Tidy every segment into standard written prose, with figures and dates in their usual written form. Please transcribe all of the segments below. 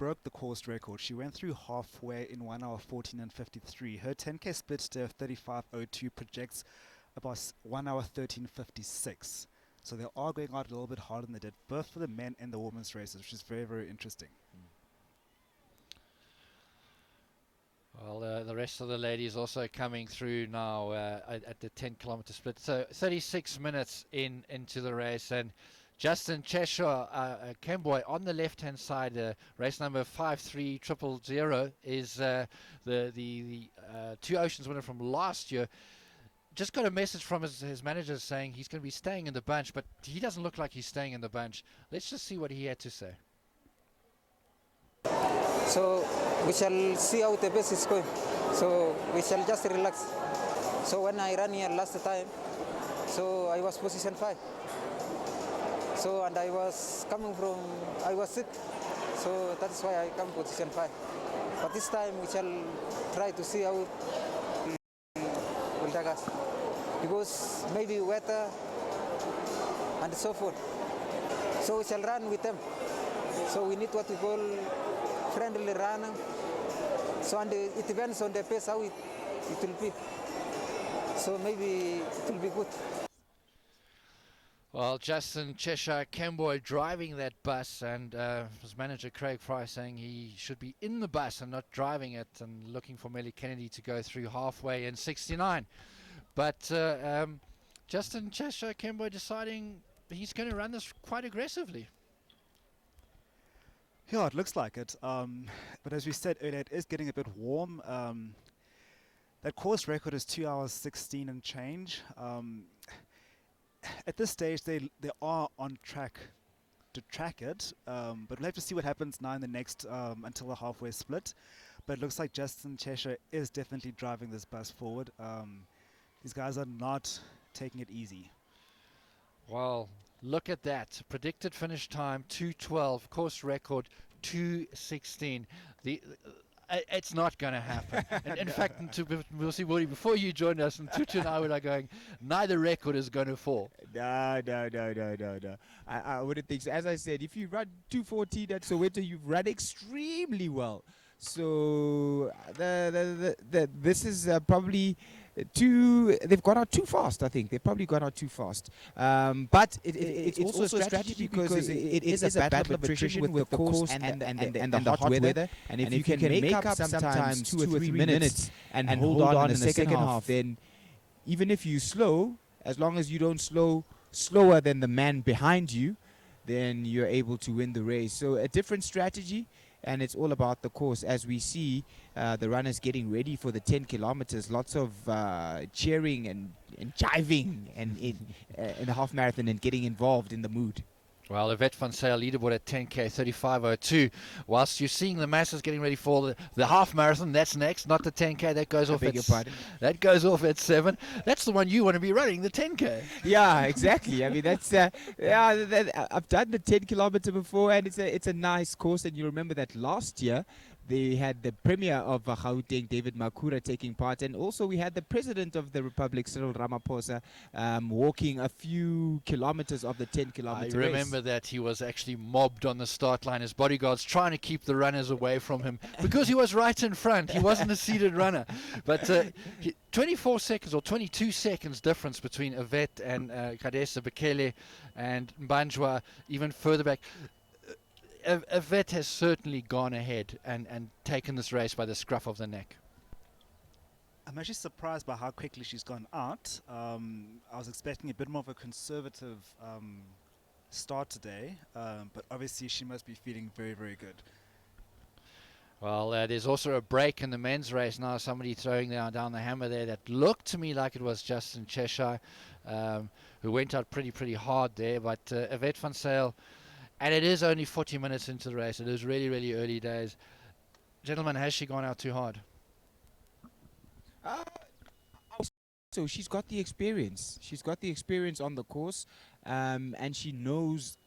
broke the course record. She went through halfway in 1 hour 14 and 53. Her 10K split today of 35.02 projects about 1 hour 13.56. So they are going out a little bit harder than they did, both for the men and the women's races, which is very, very interesting. Well, the rest of the ladies also coming through now at the 10-kilometer split. So 36 minutes into the race, and Justin Cheshire Kemboy on the left-hand side, race number 53000 is the Two Oceans winner from last year. Just got a message from his manager saying he's going to be staying in the bunch, but he doesn't look like he's staying in the bunch. Let's just see what he had to say. So we shall see how the base is going. So we shall just relax. So when I ran here last time, so I was position 5. So and I was sick. So that's why I come position 5. But this time we shall try to see how it will take us. Because maybe weather and so forth. So we shall run with them. So we need what we call friendly runner. So and it depends on the pace how it will be. So maybe it will be good. Well, Justin Cheshire Kemboy driving that bus, and his manager Craig Fry saying he should be in the bus and not driving it, and looking for Melly Kennedy to go through halfway in 69. But Justin Cheshire Kemboy deciding he's going to run this quite aggressively. Yeah, it looks like it. But as we said earlier, it is getting a bit warm. That course record is 2 hours 16 and change. At this stage, they are on track to track it, but we'll have to see what happens now in the next until the halfway split. But it looks like Justin Cheshire is definitely driving this bus forward. These guys are not taking it easy. Well, look at that. Predicted finish time 2:12, course record 2:16. It's not going to happen. And in fact, we'll see, Woody, before you joined us, and Tutu and I were going, neither record is going to fall. No. I wouldn't think so. As I said, if you run 2:14 at Soweto, you've run extremely well. So this is probably they've gone out too fast. I think they've probably gone out too fast. But it's also a strategy because it is a battle of attrition with the course and the hot weather. And if you can make up sometimes 2 or 3 minutes and hold on in the second half, then even if you slow, as long as you don't slower than the man behind you, then you're able to win the race. So a different strategy. And it's all about the course. As we see the runners getting ready for the 10 kilometers, lots of cheering and jiving and in the half marathon and getting involved in the mood. Well, Yvette van Zyl leaderboard at 10K, 35.02. Whilst you're seeing the masses getting ready for the half marathon, that's next, not the 10K. That goes off at 7. That's the one you want to be running, the 10K. Yeah, exactly. I mean, that's I've done the 10 kilometer before, and it's a nice course. And you remember that last year they had the premier of Gauteng, David Makura, taking part, and also we had the president of the Republic, Cyril Ramaphosa, walking a few kilometers of the 10 kilometer race. I remember that he was actually mobbed on the start line. His bodyguards trying to keep the runners away from him because he was right in front. He wasn't a seated runner. But 24 seconds or 22 seconds difference between Yvette and Kadesa Bekele and Mbanjwa, even further back. Yvette has certainly gone ahead and taken this race by the scruff of the neck. I'm actually surprised by how quickly she's gone out. I was expecting a bit more of a conservative start today, but obviously she must be feeling very, very good. Well, there's also a break in the men's race now. Somebody throwing down the hammer there that looked to me like it was Justin Cheshire, who went out pretty hard there. But Yvette van Zyl, and it is only 40 minutes into the race. It is really, really early days. Gentlemen, has she gone out too hard? So she's got the experience. She's got the experience on the course, and she knows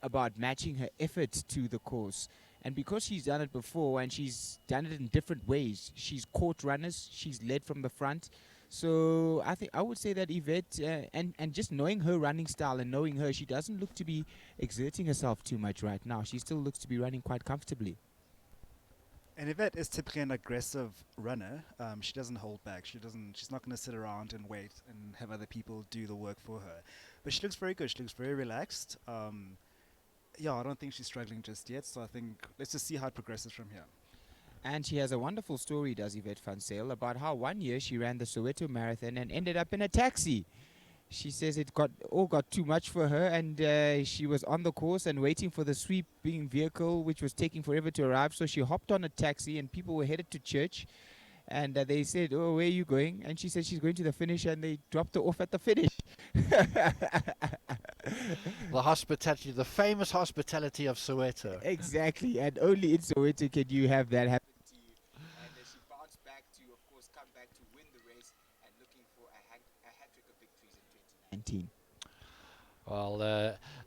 about matching her effort to the course. And because she's done it before and she's done it in different ways, she's caught runners, she's led from the front. So I would say that Yvette, and just knowing her running style and knowing her, she doesn't look to be exerting herself too much right now. She still looks to be running quite comfortably. And Yvette is typically an aggressive runner. She doesn't hold back. She's not going to sit around and wait and have other people do the work for her. But she looks very good. She looks very relaxed. Yeah, I don't think she's struggling just yet. So I think let's just see how it progresses from here. And she has a wonderful story, does Yvette van Zyl, about how one year she ran the Soweto Marathon and ended up in a taxi. She says it got too much for her, and she was on the course and waiting for the sweeping vehicle, which was taking forever to arrive. So she hopped on a taxi, and people were headed to church. And they said, "Oh, where are you going?" And she said she's going to the finish, and they dropped her off at the finish. The hospitality, the famous hospitality of Soweto. Exactly, and only in Soweto can you have that happen to you. And she bounced back to, of course, come back to win the race and looking for a hat-trick of victories in 2019. Well,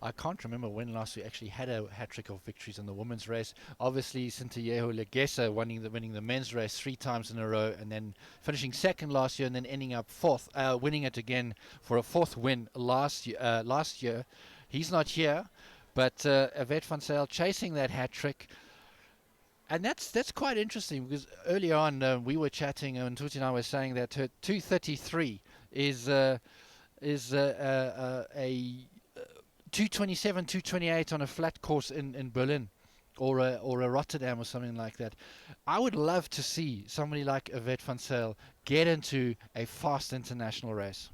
I can't remember when last we actually had a hat-trick of victories in the women's race. Obviously, Sintiyeho Legesa winning the men's race 3 times in a row, and then finishing second last year, and then ending up fourth, winning it again for a 4th win last year. He's not here, but Yvette van Zyl chasing that hat-trick. And that's quite interesting, because earlier on we were chatting, and Tuti and I were saying that her 2:33 is a 2:27, 2:28 on a flat course in Berlin, or a Rotterdam or something like that. I would love to see somebody like Yvette van Zyl get into a fast international race.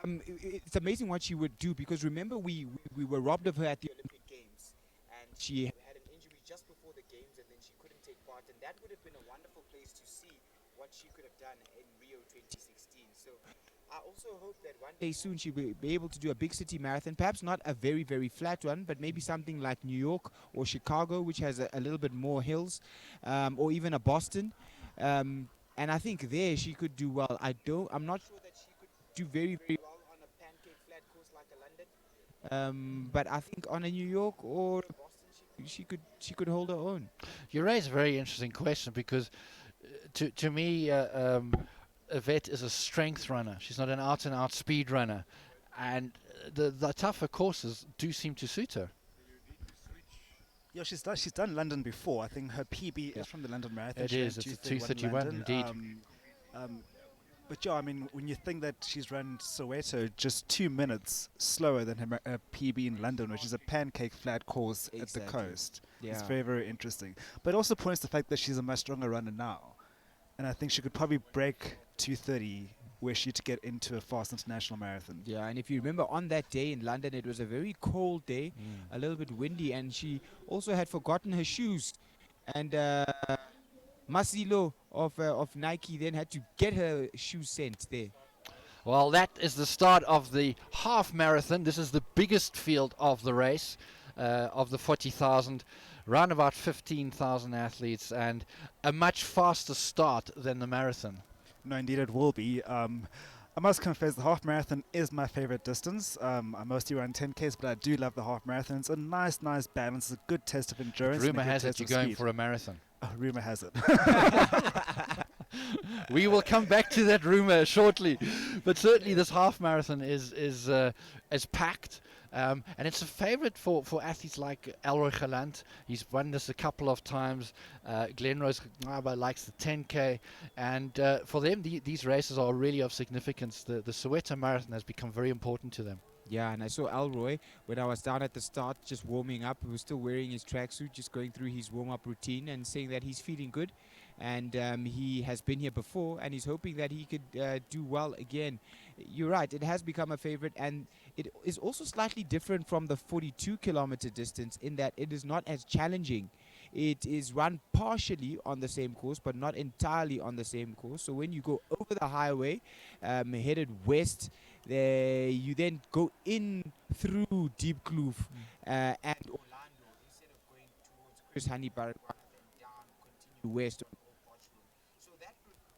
It's amazing what she would do, because remember we were robbed of her at the Olympic Games, and she had an injury just before the games, and then she couldn't take part, and that would have been a wonderful place to see what she could have done in Rio 2016. So I also hope that one day soon she will be able to do a big city marathon, perhaps not a very, very flat one, but maybe something like New York or Chicago, which has a little bit more hills, or even a Boston. And I think there she could do well. I'm not sure that she could do very, very well on a pancake flat course like a London. But I think on a New York or a Boston, she could hold her own. You raise a very interesting question, because to me, Yvette is a strength runner. She's not an out-and-out speed runner, and the tougher courses do seem to suit her. Yeah, she's done London before. I think her PB is from the London Marathon. It is. It's a 2:31 indeed. But yeah, I mean, when you think that she's run Soweto just 2 minutes slower than her PB in London, which is a pancake flat course at the coast, it's very, very interesting. But it also points to the fact that she's a much stronger runner now. And I think she could probably break 2:30 were she to get into a fast international marathon. Yeah, and if you remember on that day in London, it was a very cold day, a little bit windy, and she also had forgotten her shoes. And Masilo of Nike then had to get her shoes sent there. Well, that is the start of the half marathon. This is the biggest field of the race, of the 40,000. Around about 15,000 athletes, and a much faster start than the marathon. No, indeed it will be. I must confess, the half marathon is my favorite distance. I mostly run 10Ks, but I do love the half marathon. It's a nice balance. It's a good test of endurance. Rumor has it you're going for a marathon. Rumor has it. We will come back to that rumor shortly, but certainly this half marathon is packed. And it's a favorite for athletes like Elroy Holland. He's won this a couple of times. Glenn Rose likes the 10K. And for them, these races are really of significance. The Soweto Marathon has become very important to them. Yeah, and I saw Elroy when I was down at the start just warming up. He was still wearing his tracksuit, just going through his warm-up routine and saying that he's feeling good. And he has been here before, and he's hoping that he could do well again. You're right, it has become a favorite, and it is also slightly different from the 42-kilometer distance in that it is not as challenging. It is run partially on the same course, but not entirely on the same course. So when you go over the highway, headed west, you then go in through Deep Kloof and Orlando instead of going towards Chris Honeybar and then down, continue west. So that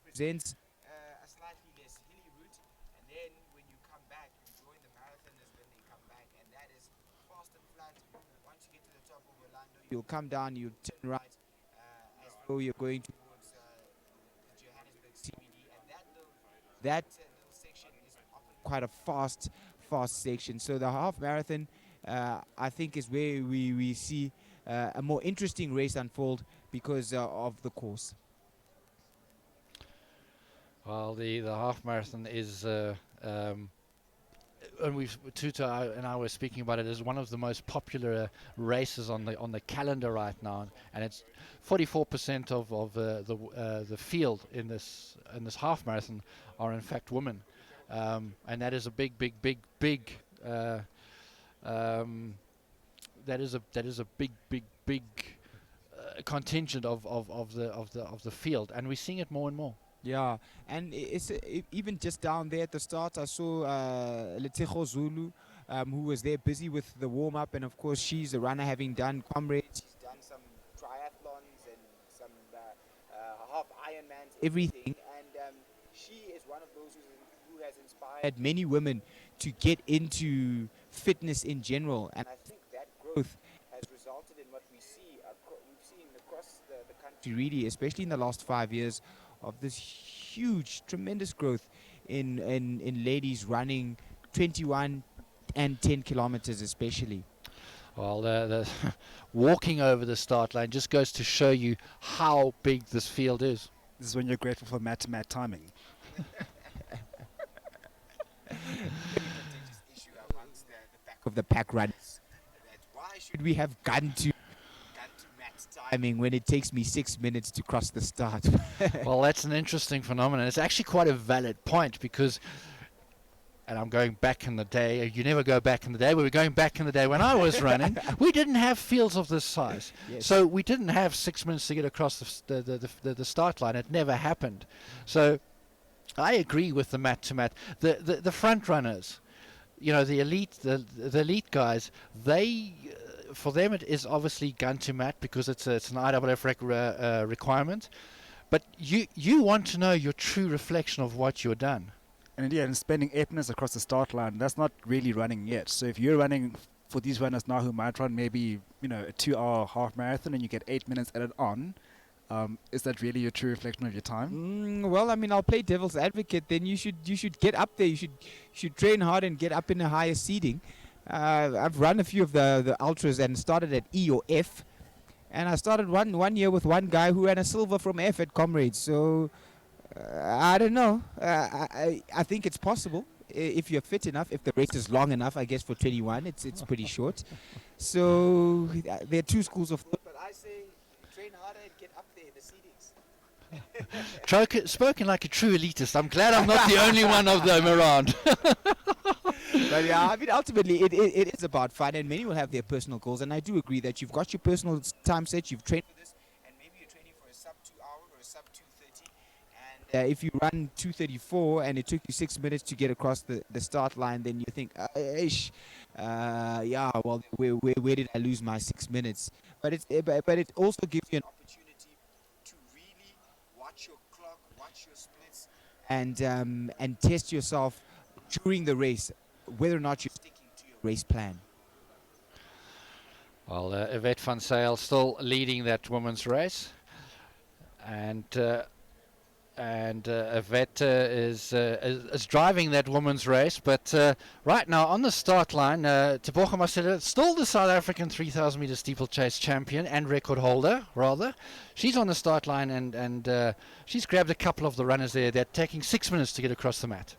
presents a slightly less hilly route, and then when you come back, you join the marathoners when they come back, and that is fast and flat. Once you get to the top of Orlando, you'll come down, you'll turn right as though you're going towards the Johannesburg CBD, and that little section is often quite a fast section. So the half marathon, I think, is where we see a more interesting race unfold, because of the course. Well, the half marathon is, and Tuta and I were speaking about it, as one of the most popular races on the calendar right now, and it's 44% of the field in this half marathon are in fact women, and that is a big that is a big contingent of the field, and we're seeing it more and more. Yeah, and even just down there at the start, I saw Letego Zulu, who was there busy with the warm-up, and of course she's a runner, having done comrades. She's done some triathlons and some half Ironmans, everything, and she is one of those who has inspired many women to get into fitness in general, and I think that growth has resulted in what we've seen across the country, really, especially in the last 5 years, of this huge, tremendous growth in ladies running 21 and 10 kilometers especially. Well, the walking over the start line just goes to show you how big this field is. This is when you're grateful for mat-to-mat timing. Issue amongst the back of the pack runners. Why should we have gun to max timing when it takes me 6 minutes to cross the start? Well, that's an interesting phenomenon. It's actually quite a valid point because, and I'm going back in the day, you never go back in the day, but we're going back in the day when I was running, we didn't have fields of this size. Yes. So we didn't have 6 minutes to get across the start line. It never happened. So I agree with the mat-to-mat. The front runners, you know, the elite guys, they... for them, it is obviously gun to mat because it's an IAAF requirement. But you want to know your true reflection of what you've done. And yeah, and spending 8 minutes across the start line, that's not really running yet. So if you're running, for these runners now who might run maybe, you know, a 2-hour half marathon and you get 8 minutes added on, is that really your true reflection of your time? Well, I mean, I'll play devil's advocate. Then you should get up there. You should train hard and get up in a higher seeding. I've run a few of the ultras and started at E or F, and I started one year with one guy who ran a silver from F at Comrades. So I don't know. I think it's possible if you're fit enough. If the race is long enough, I guess for 21, it's pretty short. So there are two schools of thought. But I say train harder and get up there, the seedings. Spoken like a true elitist. I'm glad I'm not the only one of them around. But yeah, I mean, ultimately, it is about fun, and many will have their personal goals. And I do agree that you've got your personal time set, you've trained for this, and maybe you're training for a sub 2 hour or a sub 2:30. And if you run 2:34 and it took you 6 minutes to get across the start line, then you think, yeah, well, where did I lose my 6 minutes? But it also gives you an opportunity to really watch your clock, watch your splits, and test yourself during the race, whether or not you're sticking to your race plan. Well, Yvette van Zyl still leading that women's race, and Yvette is driving that women's race. But right now on the start line, Teboga Masela, still the South African 3,000 meter steeplechase champion and record holder, rather. She's on the start line, and she's grabbed a couple of the runners there. They're taking 6 minutes to get across the mat.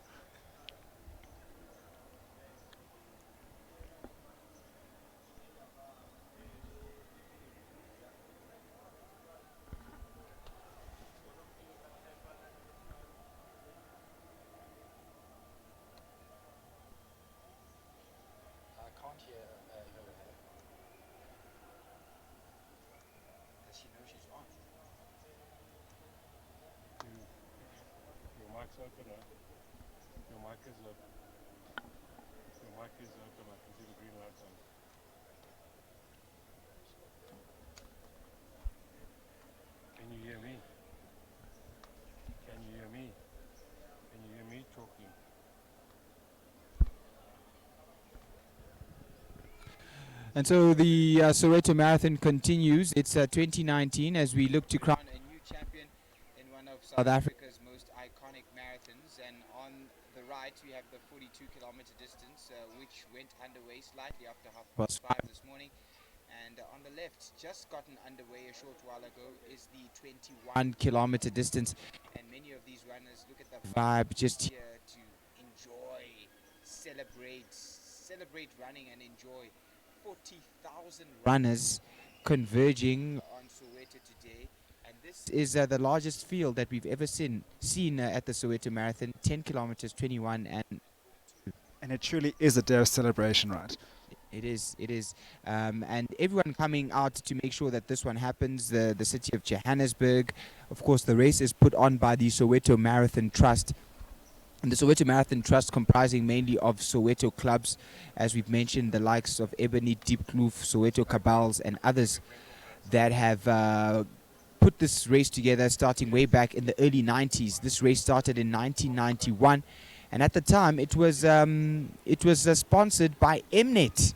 Open, your mic is open. Your mic is open. I can see the green light on. Can you hear me? Can you hear me? Can you hear me talking? And so the Soweto Marathon continues. It's 2019 as we look to crown a new champion in one of South Africa's most iconic marathons. And on the right, we have the 42-kilometer distance, which went underway slightly after 5:30 this morning. And on the left, just gotten underway a short while ago, is the 21-kilometer distance. And many of these runners, look at the vibe, just here to enjoy, celebrate running and enjoy. 40,000 runners converging on Soweto today. And this is the largest field that we've ever seen at the Soweto Marathon, 10 kilometers, 21 And it truly is a day of celebration, right? It is. And everyone coming out to make sure that this one happens, the city of Johannesburg. Of course, the race is put on by the Soweto Marathon Trust. And the Soweto Marathon Trust comprising mainly of Soweto clubs, as we've mentioned, the likes of Ebony, Diepkloof, Soweto Cabals, and others that have put this race together starting way back in the early 90s. This race started in 1991. And at the time, it was sponsored by Mnet.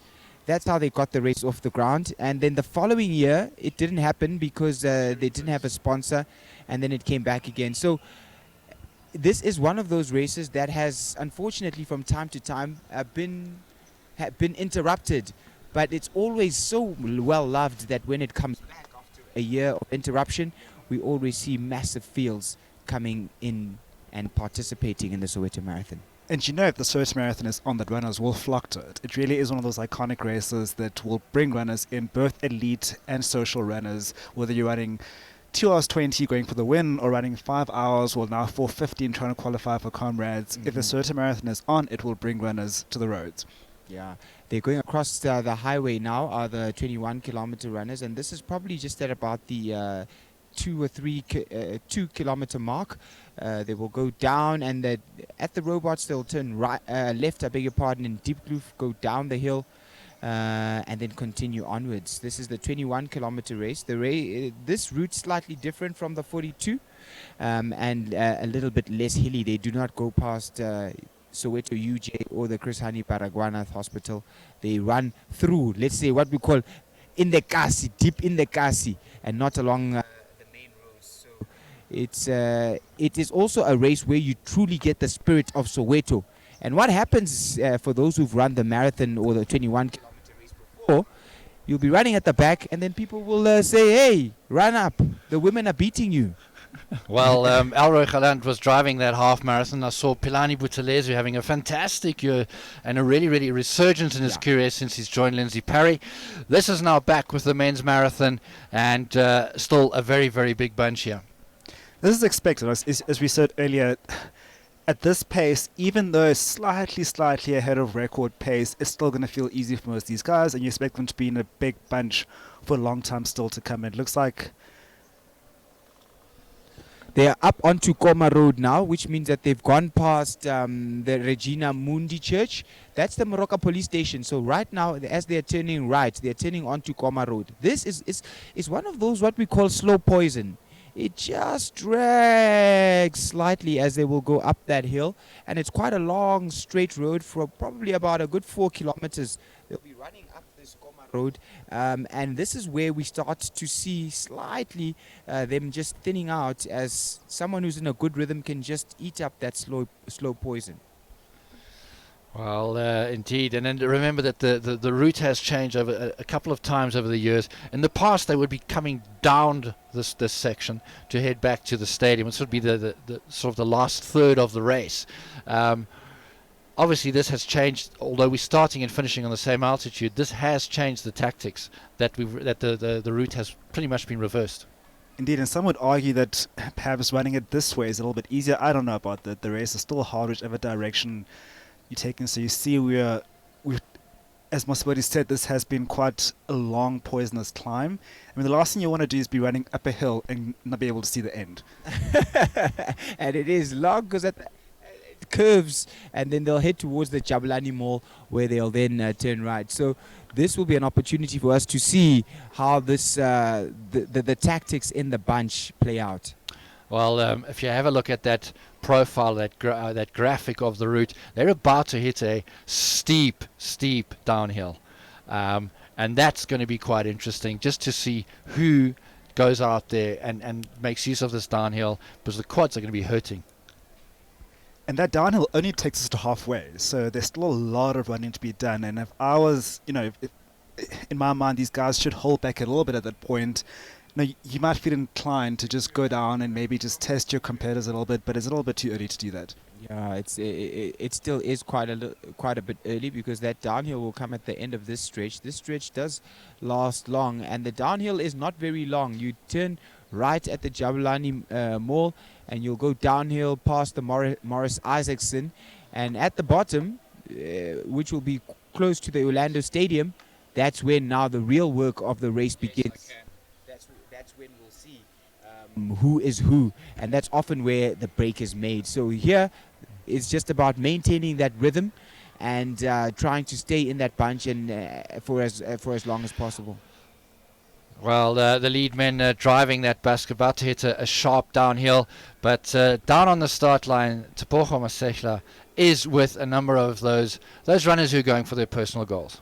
That's how they got the race off the ground. And then the following year, it didn't happen because they didn't have a sponsor. And then it came back again. So this is one of those races that has, unfortunately, from time to time, been interrupted. But it's always so well loved that when it comes back after a year of interruption, we always see massive fields coming in and participating in the Soweto Marathon. And you know, if the Soweto Marathon is on, that runners will flock to it. It really is one of those iconic races that will bring runners in, both elite and social runners, whether you're running 2 hours 20 going for the win or running 5 hours or now 4:15 trying to qualify for comrades. If the Soweto Marathon is on, it will bring runners to the roads. Yeah, they're going across the highway now, are the 21-kilometer runners, and this is probably just at about the 2 kilometer mark. They will go down, and at the robots they'll turn left, I beg your pardon, in Diepkloof, go down the hill, and then continue onwards. This is the 21-kilometer race. This route slightly different from the 42, and a little bit less hilly. They do not go past Soweto UJ or the Chris Hani Baragwanath Hospital. They run through, let's say, what we call in the Kasi, deep in the Kasi, and not along the main roads. So it is also a race where you truly get the spirit of Soweto. And what happens for those who've run the marathon or the 21-kilometer race before, you'll be running at the back, and then people will say, hey, run up, the women are beating you. Well, Elroy Holland was driving that half marathon. I saw Pilani Butelezu having a fantastic year and a really, really resurgence in his career since he's joined Lindsay Parry. This is now back with the men's marathon, and still a very, very big bunch here. This is expected, as we said earlier. At this pace, even though slightly ahead of record pace, it's still going to feel easy for most of these guys, and you expect them to be in a big bunch for a long time still to come. It looks like they are up onto Koma Road now, which means that they've gone past the Regina Mundi Church. That's the Moroka police station. So right now, as they're turning right, they're turning onto Koma Road. This is one of those what we call slow poison. It just drags slightly as they will go up that hill. And it's quite a long, straight road for probably about a good 4 kilometers. They'll be running up this Koma Road. And this is where we start to see slightly them just thinning out, as someone who's in a good rhythm can just eat up that slow poison. Well, indeed. And then remember that the route has changed over a couple of times over the years. In the past, they would be coming down this section to head back to the stadium. This would be the sort of the last third of the race. Obviously, this has changed. Although we're starting and finishing on the same altitude, this has changed the tactics that the route has pretty much been reversed. indeed, and some would argue that perhaps running it this way is a little bit easier. I don't know about that. The race is still hard, whichever direction you're taking. So you see, we've, as Mosabodi said, this has been quite a long, poisonous climb. I mean, the last thing you want to do is be running up a hill and not be able to see the end. And it is long because it curves, and then they'll head towards the Jabulani Mall, where they'll then turn right. So this will be an opportunity for us to see how this the tactics in the bunch play out. Well, if you have a look at that profile, that graphic of the route, they're about to hit a steep downhill. And that's going to be quite interesting, just to see who goes out there and makes use of this downhill, because the quads are going to be hurting. And that downhill only takes us to halfway, so there's still a lot of running to be done. And if I was, in my mind, these guys should hold back a little bit at that point. No, you might feel inclined to just go down and maybe just test your competitors a little bit, but it's a little bit too early to do that. Yeah, it still is quite a bit early, because that downhill will come at the end of this stretch. This stretch does last long, and the downhill is not very long. You turn right at the Jabulani Mall, and you'll go downhill past the Morris Isaacson, and at the bottom, which will be close to the Orlando Stadium, that's when now the real work of the race begins. That's when we'll see who is who, and that's often where the break is made. So here it's just about maintaining that rhythm and trying to stay in that bunch and for as long as possible. Well, the lead men driving that bus, about to hit a sharp downhill, but down on the start line, Tebogo Masehla is with a number of those runners who are going for their personal goals.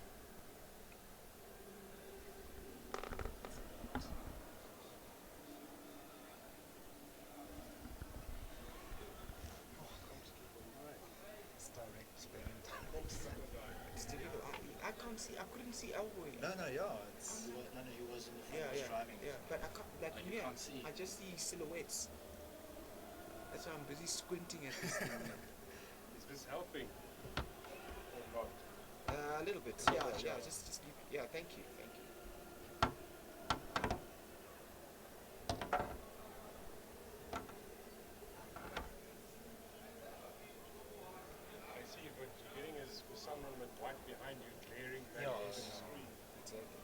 I couldn't see Elroy. No, he was in the front driving. Yeah, but I can't, like, you can't see. I just see silhouettes. That's why I'm busy squinting at this thing. Is this helping? Or not? A little bit. Yeah, just leave it. Yeah, thank you. I see what you're getting is for some moment white behind you glaring back into the screen. Exactly.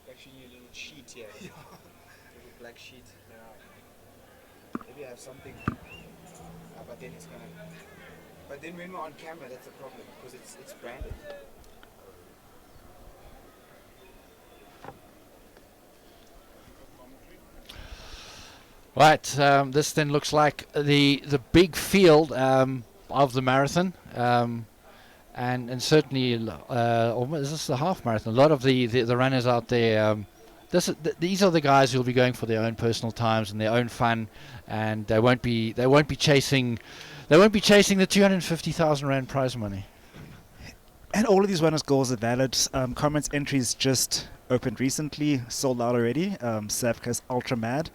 Actually, a little sheet here. Little black sheet. Yeah. Maybe I have something. But then it's gonna. But then when we're on camera, that's a problem because it's branded. Right, this then looks like the big field of the marathon, and certainly, is this the half marathon? A lot of the runners out there. These are the guys who will be going for their own personal times and their own fun, and they won't be chasing the 250,000 rand prize money. And all of these runners' goals are valid. Comrades entries just opened recently, sold out already. South Africa's ultra mad.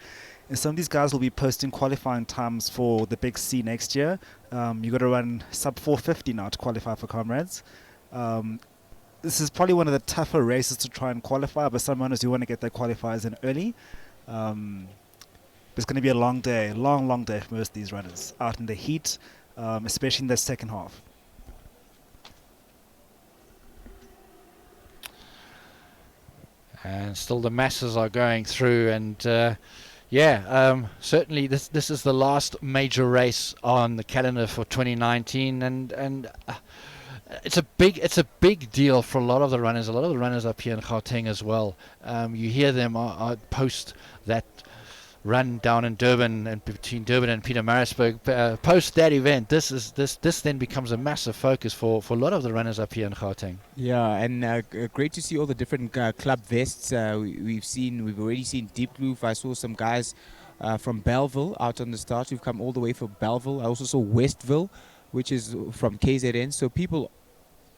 And some of these guys will be posting qualifying times for the Big C next year. You got to run sub 450 now to qualify for Comrades. This is probably one of the tougher races to try and qualify, but some runners do want to get their qualifiers in early. It's going to be a long day, long day for most of these runners out in the heat, especially in the second half. And still the masses are going through, and certainly this is the last major race on the calendar for 2019, and it's a big deal for a lot of the runners. A lot of the runners up here in Gauteng as well. You hear them post that run down in Durban and between Durban and Pietermaritzburg. Post that event, this then becomes a massive focus for a lot of the runners up here in Gauteng. Yeah, and great to see all the different club vests. We've already seen Deep Kloof. I saw some guys from Belleville out on the start who've come all the way from Belleville. I also saw Westville, which is from KZN. So people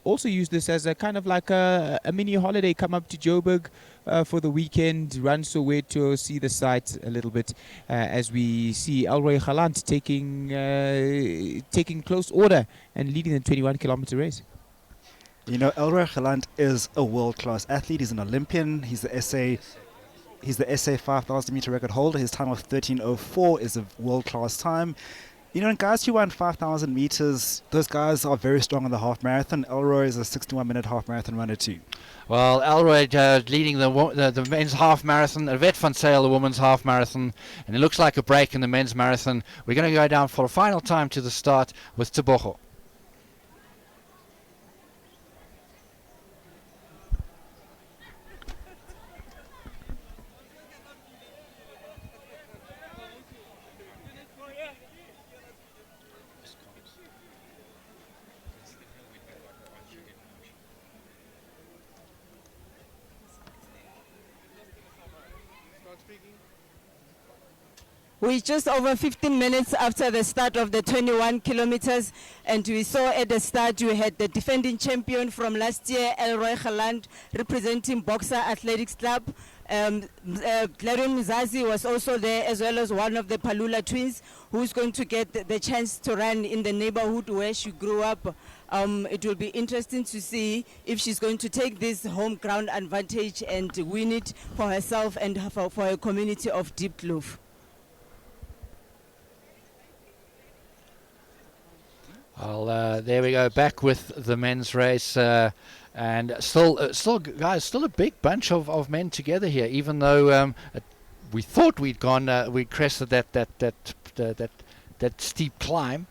also use this as a kind of like a mini holiday. Come up to Joburg for the weekend, run Soweto, see the site a little bit, as we see Elroy Holland taking close order and leading the 21-kilometer race. You know, Elroy Holland is a world-class athlete. He's an Olympian. He's the SA 5,000 meter record holder. His time of 13:04 is a world-class time. You know, and guys who run 5,000 meters, those guys are very strong in the half marathon. Elroy is a 61-minute half marathon runner too. Well, Elroy leading the men's half marathon, Yvette van Zyl the women's half marathon, and it looks like a break in the men's marathon. We're going to go down for a final time to the start with Tebogo. We're just over 15 minutes after the start of the 21 kilometers, and we saw at the start you had the defending champion from last year, Elroy Holland, representing Boxer Athletics Club. Gladwin Mzazi was also there, as well as one of the Palula twins, who's going to get the chance to run in the neighborhood where she grew up. It will be interesting to see if she's going to take this home ground advantage and win it for herself and for a community of Deep Kloof. Well, there we go, back with the men's race, and still, guys, still a big bunch of men together here. Even though we thought we'd crested that steep climb.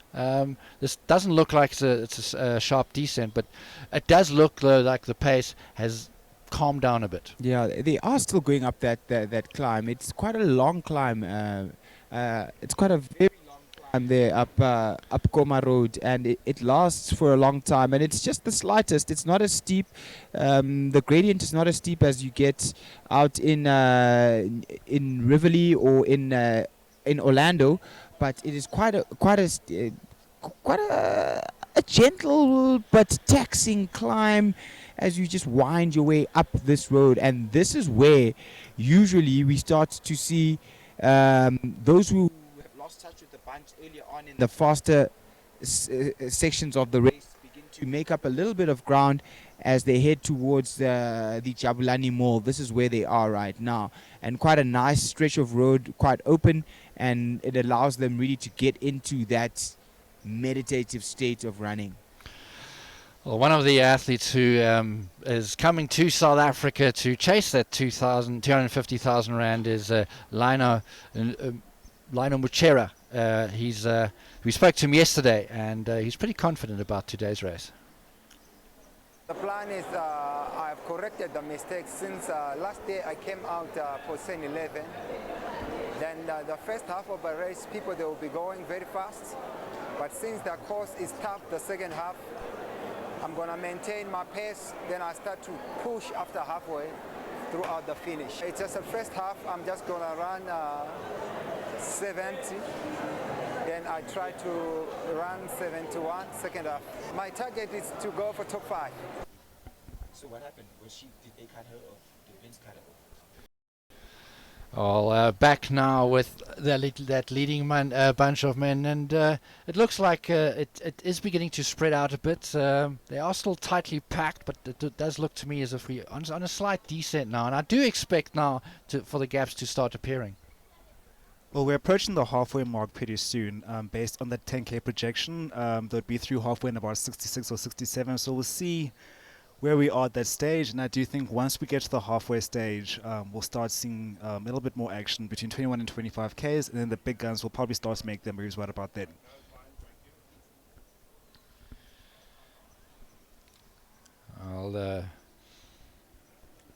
This doesn't look like it's a sharp descent, but it does look though like the pace has calmed down a bit. Yeah, they are still going up that climb. It's quite a long climb. It's quite a very long climb there up Koma Road, and it lasts for a long time. And it's just the slightest. It's not as steep. The gradient is not as steep as you get out in Rivoli or in Orlando, but it is quite a gentle but taxing climb as you just wind your way up this road. And this is where usually we start to see those who have lost touch with the bunch earlier on in the faster sections of the race begin to make up a little bit of ground as they head towards the Jabulani Mall. This is where they are right now, and quite a nice stretch of road, quite open, and it allows them really to get into that meditative state of running. Well, one of the athletes who is coming to South Africa to chase that 250,000 rand is Lino Muchera. We spoke to him yesterday, and he's pretty confident about today's race. The plan is I've corrected the mistakes since last day I came out position 11. Then the first half of the race, people, they will be going very fast. But since the course is tough, the second half, I'm going to maintain my pace. Then I start to push after halfway throughout the finish. It's just the first half, I'm just going to run 70. Then I try to run 71 second half. My target is to go for top 5. So what happened? Did they cut her off? Did Vince cut her off? Well, back now with that leading bunch of men, and it looks like it is beginning to spread out a bit. They are still tightly packed, but it does look to me as if we're on a slight descent now, and I do expect now for the gaps to start appearing. Well, we're approaching the halfway mark pretty soon, based on the 10K projection. They'll be through halfway in about 66 or 67, so we'll see where we are at that stage. And I do think once we get to the halfway stage, we'll start seeing a little bit more action between 21 and 25Ks, and then the big guns will probably start to make their moves right about then. Well,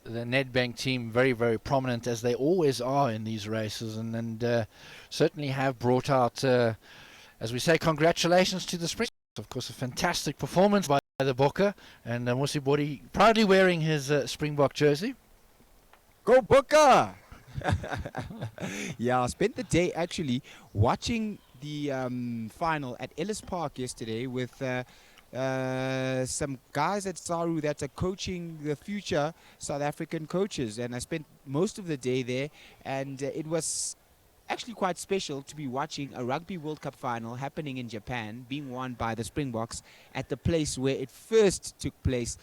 the Nedbank team very, very prominent, as they always are in these races, and certainly have brought out, as we say, congratulations to the Springboks. Of course, a fantastic performance by the Bokke, and Musi Bodi proudly wearing his Springbok jersey. Go Bokke! Yeah, I spent the day actually watching the final at Ellis Park yesterday with some guys at Saru that are coaching the future South African coaches, and I spent most of the day there, and it was actually quite special to be watching a Rugby World Cup final happening in Japan, being won by the Springboks at the place where it first took place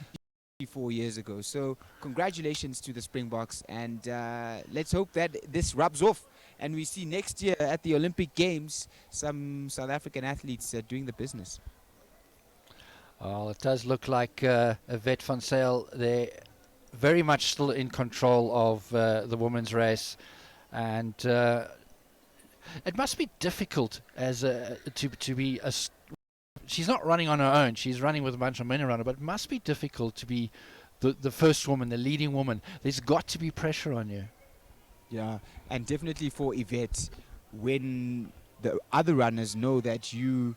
4 years ago. So congratulations to the Springboks, and let's hope that this rubs off and we see next year at the Olympic Games some South African athletes doing the business. Well, it does look like Yvette van Zyl, they're very much still in control of the women's race, and it must be difficult as to be a. She's not running on her own; she's running with a bunch of men around her. But it must be difficult to be the first woman, the leading woman. There's got to be pressure on you. Yeah, and definitely for Yvette, when the other runners know that you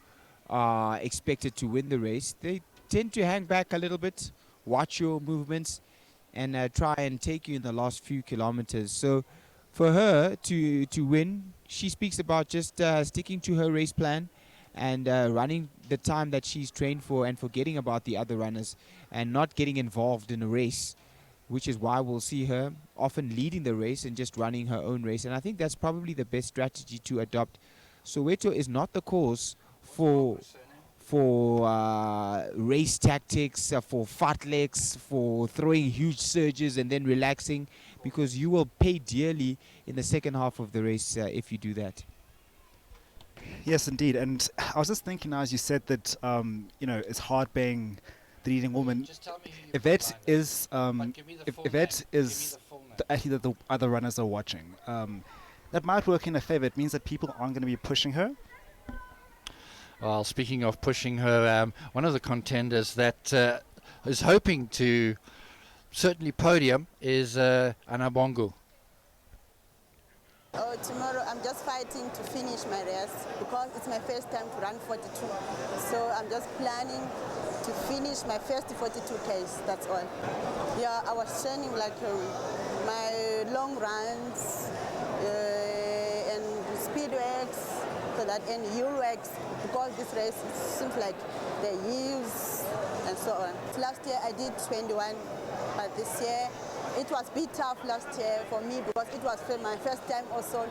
are expected to win the race, they tend to hang back a little bit, watch your movements, and try and take you in the last few kilometers. So for her to win, she speaks about just sticking to her race plan and running the time that she's trained for and forgetting about the other runners and not getting involved in a race, which is why we'll see her often leading the race and just running her own race. And I think that's probably the best strategy to adopt. Soweto is not the cause for race tactics, for fartleks, for throwing huge surges and then relaxing, because you will pay dearly in the second half of the race if you do that. Yes, indeed. And I was just thinking now, as you said that, it's hard being the leading woman. Just tell me who you Yvette find is, but give me the if full Yvette name. is Give me the full name. the athlete that the other runners are watching. That might work in her favor. It means that people aren't going to be pushing her. Well, speaking of pushing her, one of the contenders that is hoping to certainly podium is Anabongo. Oh, tomorrow I'm just fighting to finish my race because it's my first time to run 42. So I'm just planning to finish my first 42 Ks, that's all. Yeah, I was training like my long runs and speed works, so that and hill works, because this race seems like the hills and so on. Last year I did 21, but this year it was a bit tough last year for me because it was my first time also.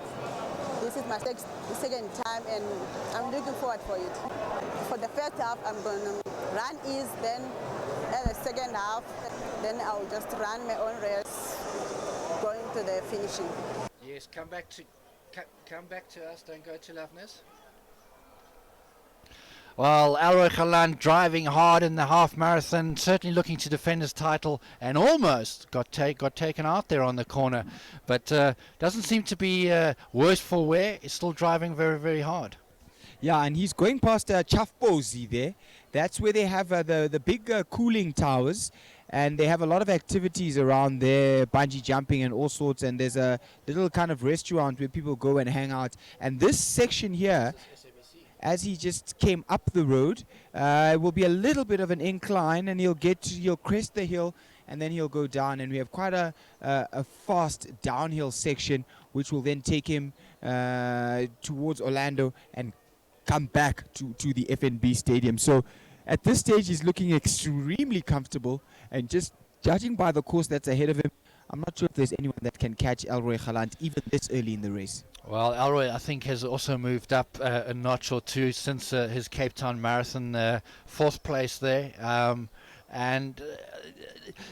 This is my second time and I'm looking forward for it. For the first half, I'm going to run ease, then at the second half, then I'll just run my own race going to the finishing. Yes, come back to us, don't go to Loveness. Well, Elroy Holland driving hard in the half marathon, certainly looking to defend his title, and almost got taken out there on the corner, but doesn't seem to be worse for wear. He's still driving very, very hard. Yeah, and he's going past Chafpozi there. That's where they have the big cooling towers, and they have a lot of activities around there, bungee jumping and all sorts, and there's a little kind of restaurant where people go and hang out. And this section here, as he just came up the road, will be a little bit of an incline, and he'll crest the hill, and then he'll go down, and we have quite a fast downhill section, which will then take him towards Orlando and come back to the FNB Stadium. So at this stage, he's looking extremely comfortable, and just judging by the course that's ahead of him, I'm not sure if there's anyone that can catch Elroy Holland even this early in the race. Well, Elroy, I think, has also moved up a notch or two since his Cape Town Marathon, fourth place there. And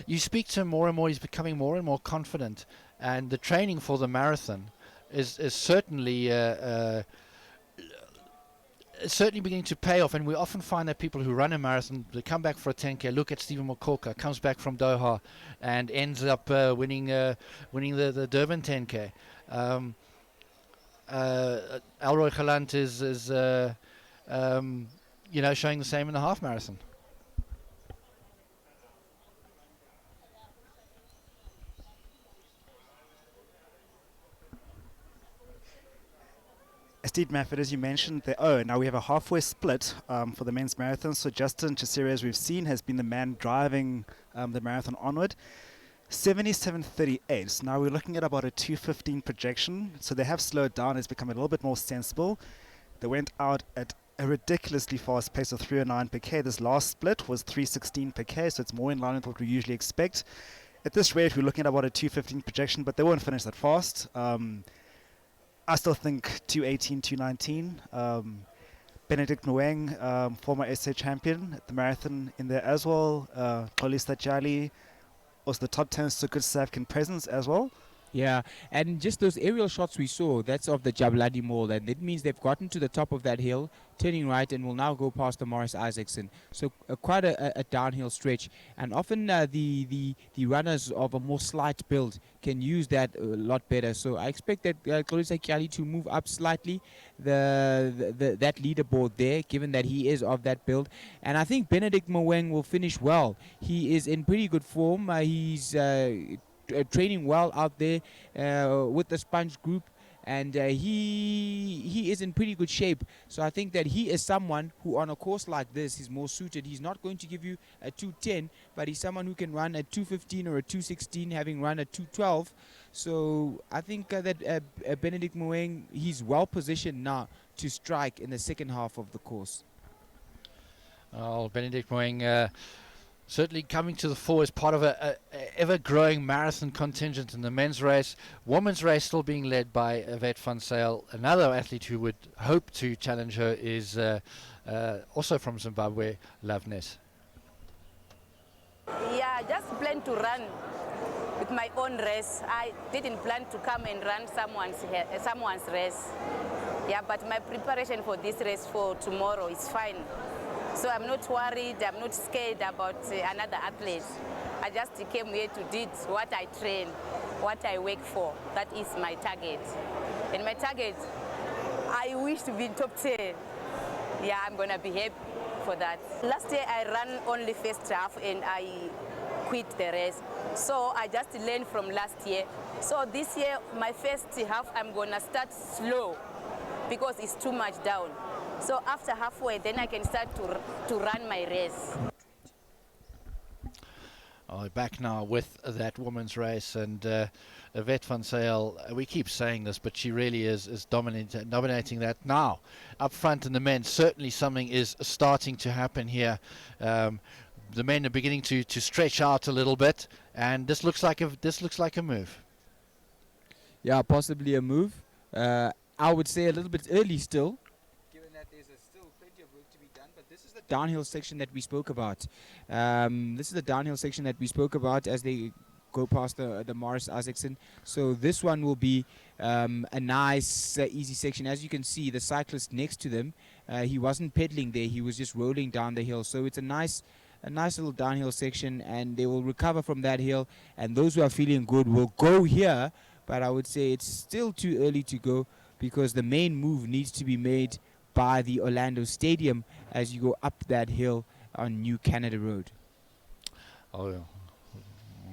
you speak to him more and more, he's becoming more and more confident. And the training for the marathon is certainly beginning to pay off. And we often find that people who run a marathon, they come back for a 10K. Look at Stephen Mokoka, comes back from Doha and ends up winning the Durban 10K. Elroy Holland is showing the same in the half marathon. Steve Mafford, as you mentioned, now we have a halfway split for the men's marathon. So Justin Chisiri, as we've seen, has been the man driving the marathon onward. 77.38. Now we're looking at about a 2:15 projection. So they have slowed down. It's become a little bit more sensible. They went out at a ridiculously fast pace of 3:09 per k. This last split was 3:16 per k, so it's more in line with what we usually expect. At this rate, we're looking at about a 2:15 projection, but they won't finish that fast. I still think 2:18, 2:19. Benedict Mweng, former SA champion at the marathon in there as well. Xolisa Jali, also the top 10 so good South African presence as well. Yeah, and just those aerial shots we saw, that's of the Jabulani Mall, and it means they've gotten to the top of that hill, turning right, and will now go past the Morris Isaacson. So quite a downhill stretch, and often the runners of a more slight build can use that a lot better. So I expect that Xolisa Jali to move up slightly that leaderboard there, given that he is of that build. And I think Benedict Mweng will finish well. He is in pretty good form. He's training well out there with the Sponge group, and he is in pretty good shape. So I think that he is someone who on a course like this is more suited. He's not going to give you a 2:10, but he's someone who can run a 2:15 or a 2:16, having run a 2:12. So I think that Benedict Moeng, he's well positioned now to strike in the second half of the course. Oh, Benedict Moeng certainly coming to the fore as part of a ever-growing marathon contingent in the men's race. Women's race still being led by Yvette van Zyl. Another athlete who would hope to challenge her is also from Zimbabwe, Loveness. Yeah, just plan to run with my own race. I didn't plan to come and run someone's race. Yeah, but my preparation for this race for tomorrow is fine. So I'm not worried, I'm not scared about another athlete. I just came here to do what I train, what I work for. That is my target. And my target, I wish to be in top 10. Yeah, I'm gonna be happy for that. Last year I ran only first half and I quit the race. So I just learned from last year. So this year, my first half, I'm gonna start slow because it's too much down. So after halfway, then I can start to run my race. Oh, back now with that women's race, and Yvette van Zyl, we keep saying this, but she really is dominating that now. Up front in the men, certainly something is starting to happen here. The men are beginning to stretch out a little bit, and this looks like a move. Yeah, possibly a move. I would say a little bit early still, given that there's still plenty of work to be done. But this is the downhill section that we spoke about. This is the downhill section that we spoke about as they go past the Morris Isaacson. So this one will be a nice, easy section. As you can see, the cyclist next to them, he wasn't pedaling there. He was just rolling down the hill. So it's a nice little downhill section, and they will recover from that hill. And those who are feeling good will go here. But I would say it's still too early to go, because the main move needs to be made by the Orlando Stadium as you go up that hill on New Canada Road. Oh,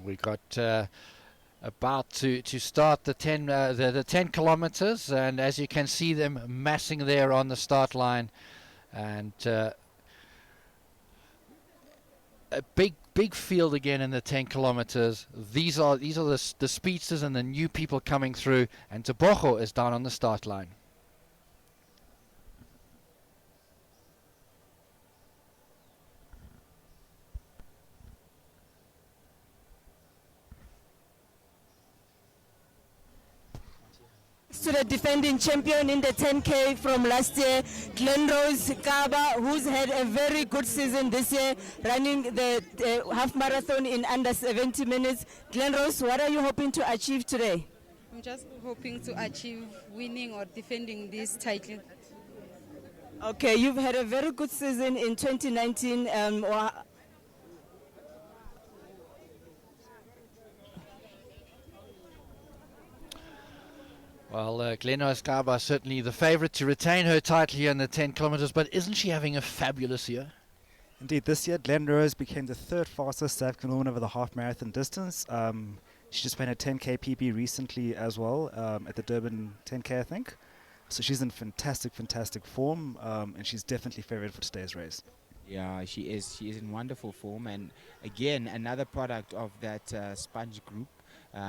we got about to start the 10 kilometers, and as you can see them massing there on the start line, and a big field again in the 10 kilometers. These are the speedsters and the new people coming through, and Tebogo is down on the start line. To the defending champion in the 10K from last year, Glenrose Kaba, who's had a very good season this year, running the half marathon in under 70 minutes. Glenrose, what are you hoping to achieve today? I'm just hoping to achieve winning or defending this title. Okay, you've had a very good season in 2019. Well, Glenrose Kaba certainly the favorite to retain her title here in the 10 kilometers, but isn't she having a fabulous year? Indeed, this year Glenrose became the third fastest South African woman over the half marathon distance. She just ran a 10K PB recently as well, at the Durban 10K, I think. So she's in fantastic form, and she's definitely favored for today's race. Yeah, she is. She is in wonderful form, and again, another product of that Sponge group.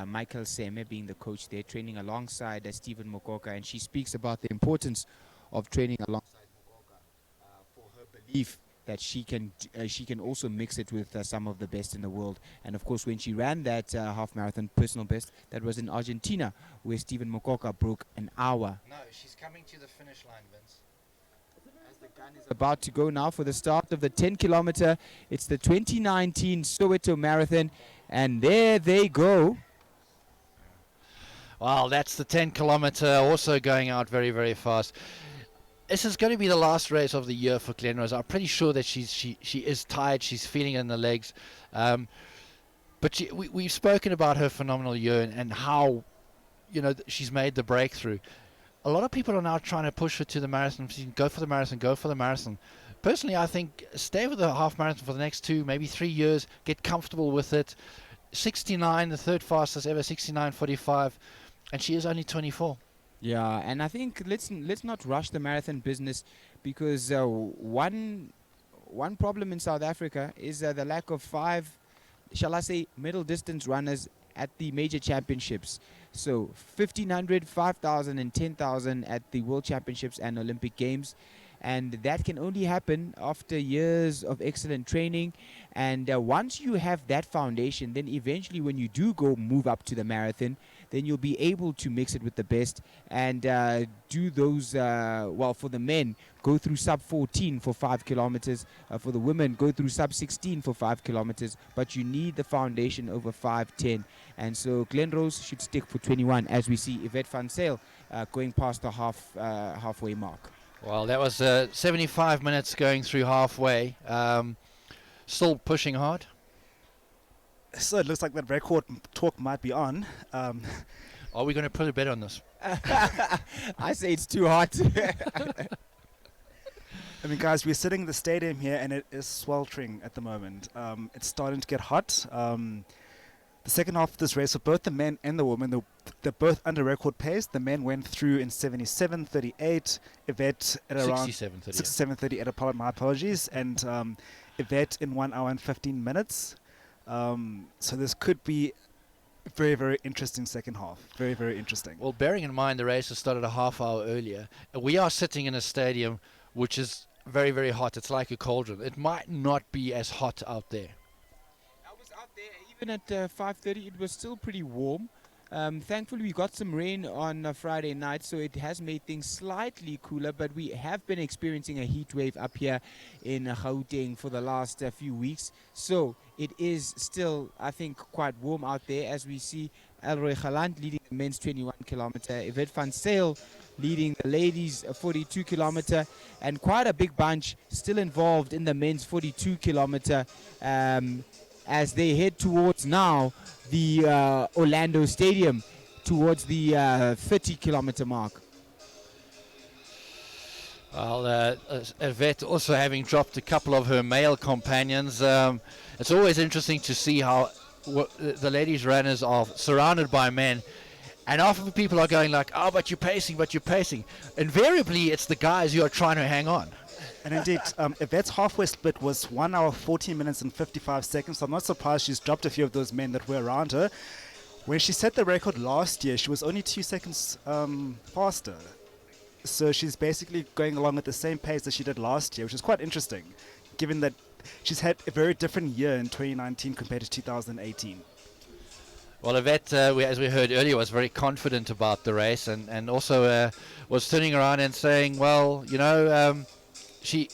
Michael Seme being the coach there, training alongside Stephen Mokoka, and she speaks about the importance of training alongside Mokoka for her belief that she can also mix it with some of the best in the world. And of course, when she ran that half marathon personal best, that was in Argentina, where Stephen Mokoka broke an hour. No, she's coming to the finish line, Vince. As the gun is about to go now for the start of the 10 kilometer, it's the 2019 Soweto Marathon, and there they go. Well, that's the 10 kilometer, also going out very fast. This is going to be the last race of the year for Glenrose. I'm pretty sure that she is tired. She's feeling it in the legs. But we've spoken about her phenomenal year and how, she's made the breakthrough. A lot of people are now trying to push her to the marathon. Go for the marathon. Personally, I think stay with the half marathon for the next 2, maybe 3 years. Get comfortable with it. 69, the third fastest ever, 69.45. And she is only 24. Yeah, and I think let's not rush the marathon business, because one problem in South Africa is the lack of 5, shall I say, middle distance runners at the major championships. So 1500, 5000 and 10,000 at the World Championships and Olympic Games. And that can only happen after years of excellent training. And once you have that foundation, then eventually when you do go move up to the marathon, then you'll be able to mix it with the best and do those, well, for the men, go through sub 14 for 5 kilometers. For the women, go through sub 16 for 5 kilometers. But you need the foundation over 5, 10. And so Glen Rose should stick for 21, as we see Yvette van Zyl going past the halfway mark. Well, that was 75 minutes going through halfway. Still pushing hard. So it looks like that record talk might be on. Are we going to put a bet on this? I say it's too hot. I mean, guys, we're sitting in the stadium here, and it is sweltering at the moment. It's starting to get hot. The second half of this race, for both the men and the women, they're both under record pace. The men went through in 77:38. Yvette at around 67:38. My apologies. And Yvette in 1 hour and 15 minutes. So this could be a very, very interesting second half. Very, very interesting. Well, bearing in mind the race has started a half hour earlier, we are sitting in a stadium which is very, very hot. It's like a cauldron. It might not be as hot out there. I was out there even at 5:30. It was still pretty warm. Thankfully, we got some rain on Friday night, so it has made things slightly cooler, but we have been experiencing a heat wave up here in Gauteng for the last few weeks. So it is still, I think, quite warm out there, as we see Elroy Holland leading the men's 21 kilometer, Yvette van Zyl leading the ladies 42 kilometer, and quite a big bunch still involved in the men's 42 kilometer as they head towards now the Orlando Stadium, towards the 30 kilometer mark. Well, Yvette also having dropped a couple of her male companions. It's always interesting to see how the ladies runners are surrounded by men, and often people are going like, oh, but you're pacing. Invariably, it's the guys who are trying to hang on. And indeed, Yvette's halfway split was 1 hour, 14 minutes and 55 seconds. So I'm not surprised she's dropped a few of those men that were around her. When she set the record last year, she was only 2 seconds faster. So she's basically going along at the same pace as she did last year, which is quite interesting, given that she's had a very different year in 2019 compared to 2018. Well, Yvette, as we heard earlier, was very confident about the race, and also was turning around and saying, well, you know, she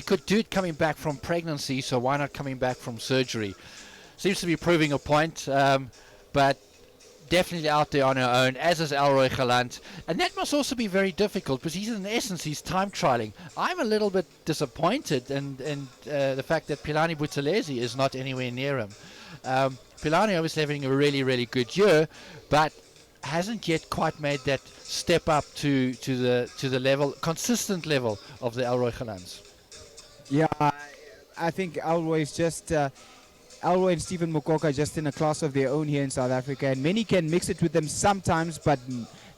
could do it coming back from pregnancy, so why not coming back from surgery? Seems to be proving a point, but definitely out there on her own, as is Elroy Holland. And that must also be very difficult, because in essence, he's time trialing. I'm a little bit disappointed in the fact that Philani Buthelezi is not anywhere near him. Philani obviously having a really, really good year, but hasn't yet quite made that step up to the level, consistent level of the Elroy Hollands. Yeah, I think Elroy is just Elroy and Stephen Mokoka just in a class of their own here in South Africa, and many can mix it with them sometimes, but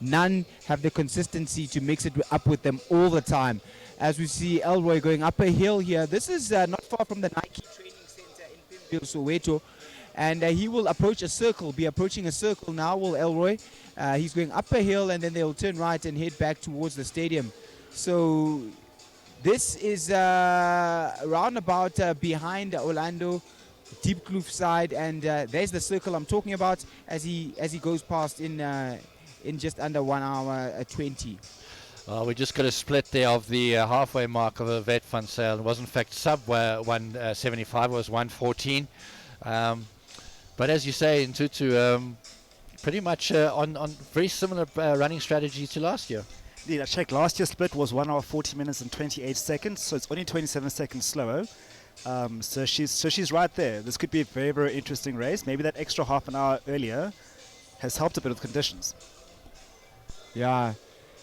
none have the consistency to mix it up with them all the time. As we see Elroy going up a hill here, this is not far from the Nike Training Center in Pimville, Soweto, and he will approach a circle, be approaching a circle now, will Elroy. He's going up a hill, and then they'll turn right and head back towards the stadium. So this is roundabout behind Orlando, Deep Kloof side, and there's the circle I'm talking about as he goes past in just under 1 hour 20. We just got a split there of the halfway mark of Yvette van Zyl. It was in fact sub 175, it was 114. But as you say, in Tutu, pretty much on very similar running strategy to last year. Indeed, I checked last year's split was 1 hour 40 minutes and 28 seconds, so it's only 27 seconds slower. So she's right there. This could be a very, very interesting race. Maybe that extra half an hour earlier has helped a bit with conditions. Yeah,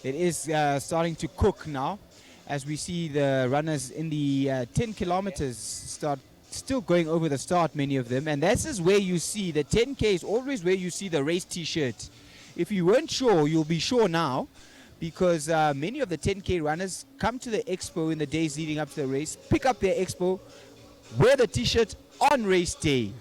it is starting to cook now, as we see the runners in the 10 kilometers start still going over the start, many of them. And this is where you see the 10K is always where you see the race t-shirt if you weren't sure, you'll be sure now, because many of the 10K runners come to the expo in the days leading up to the race, pick up their expo, wear the t-shirt on race day.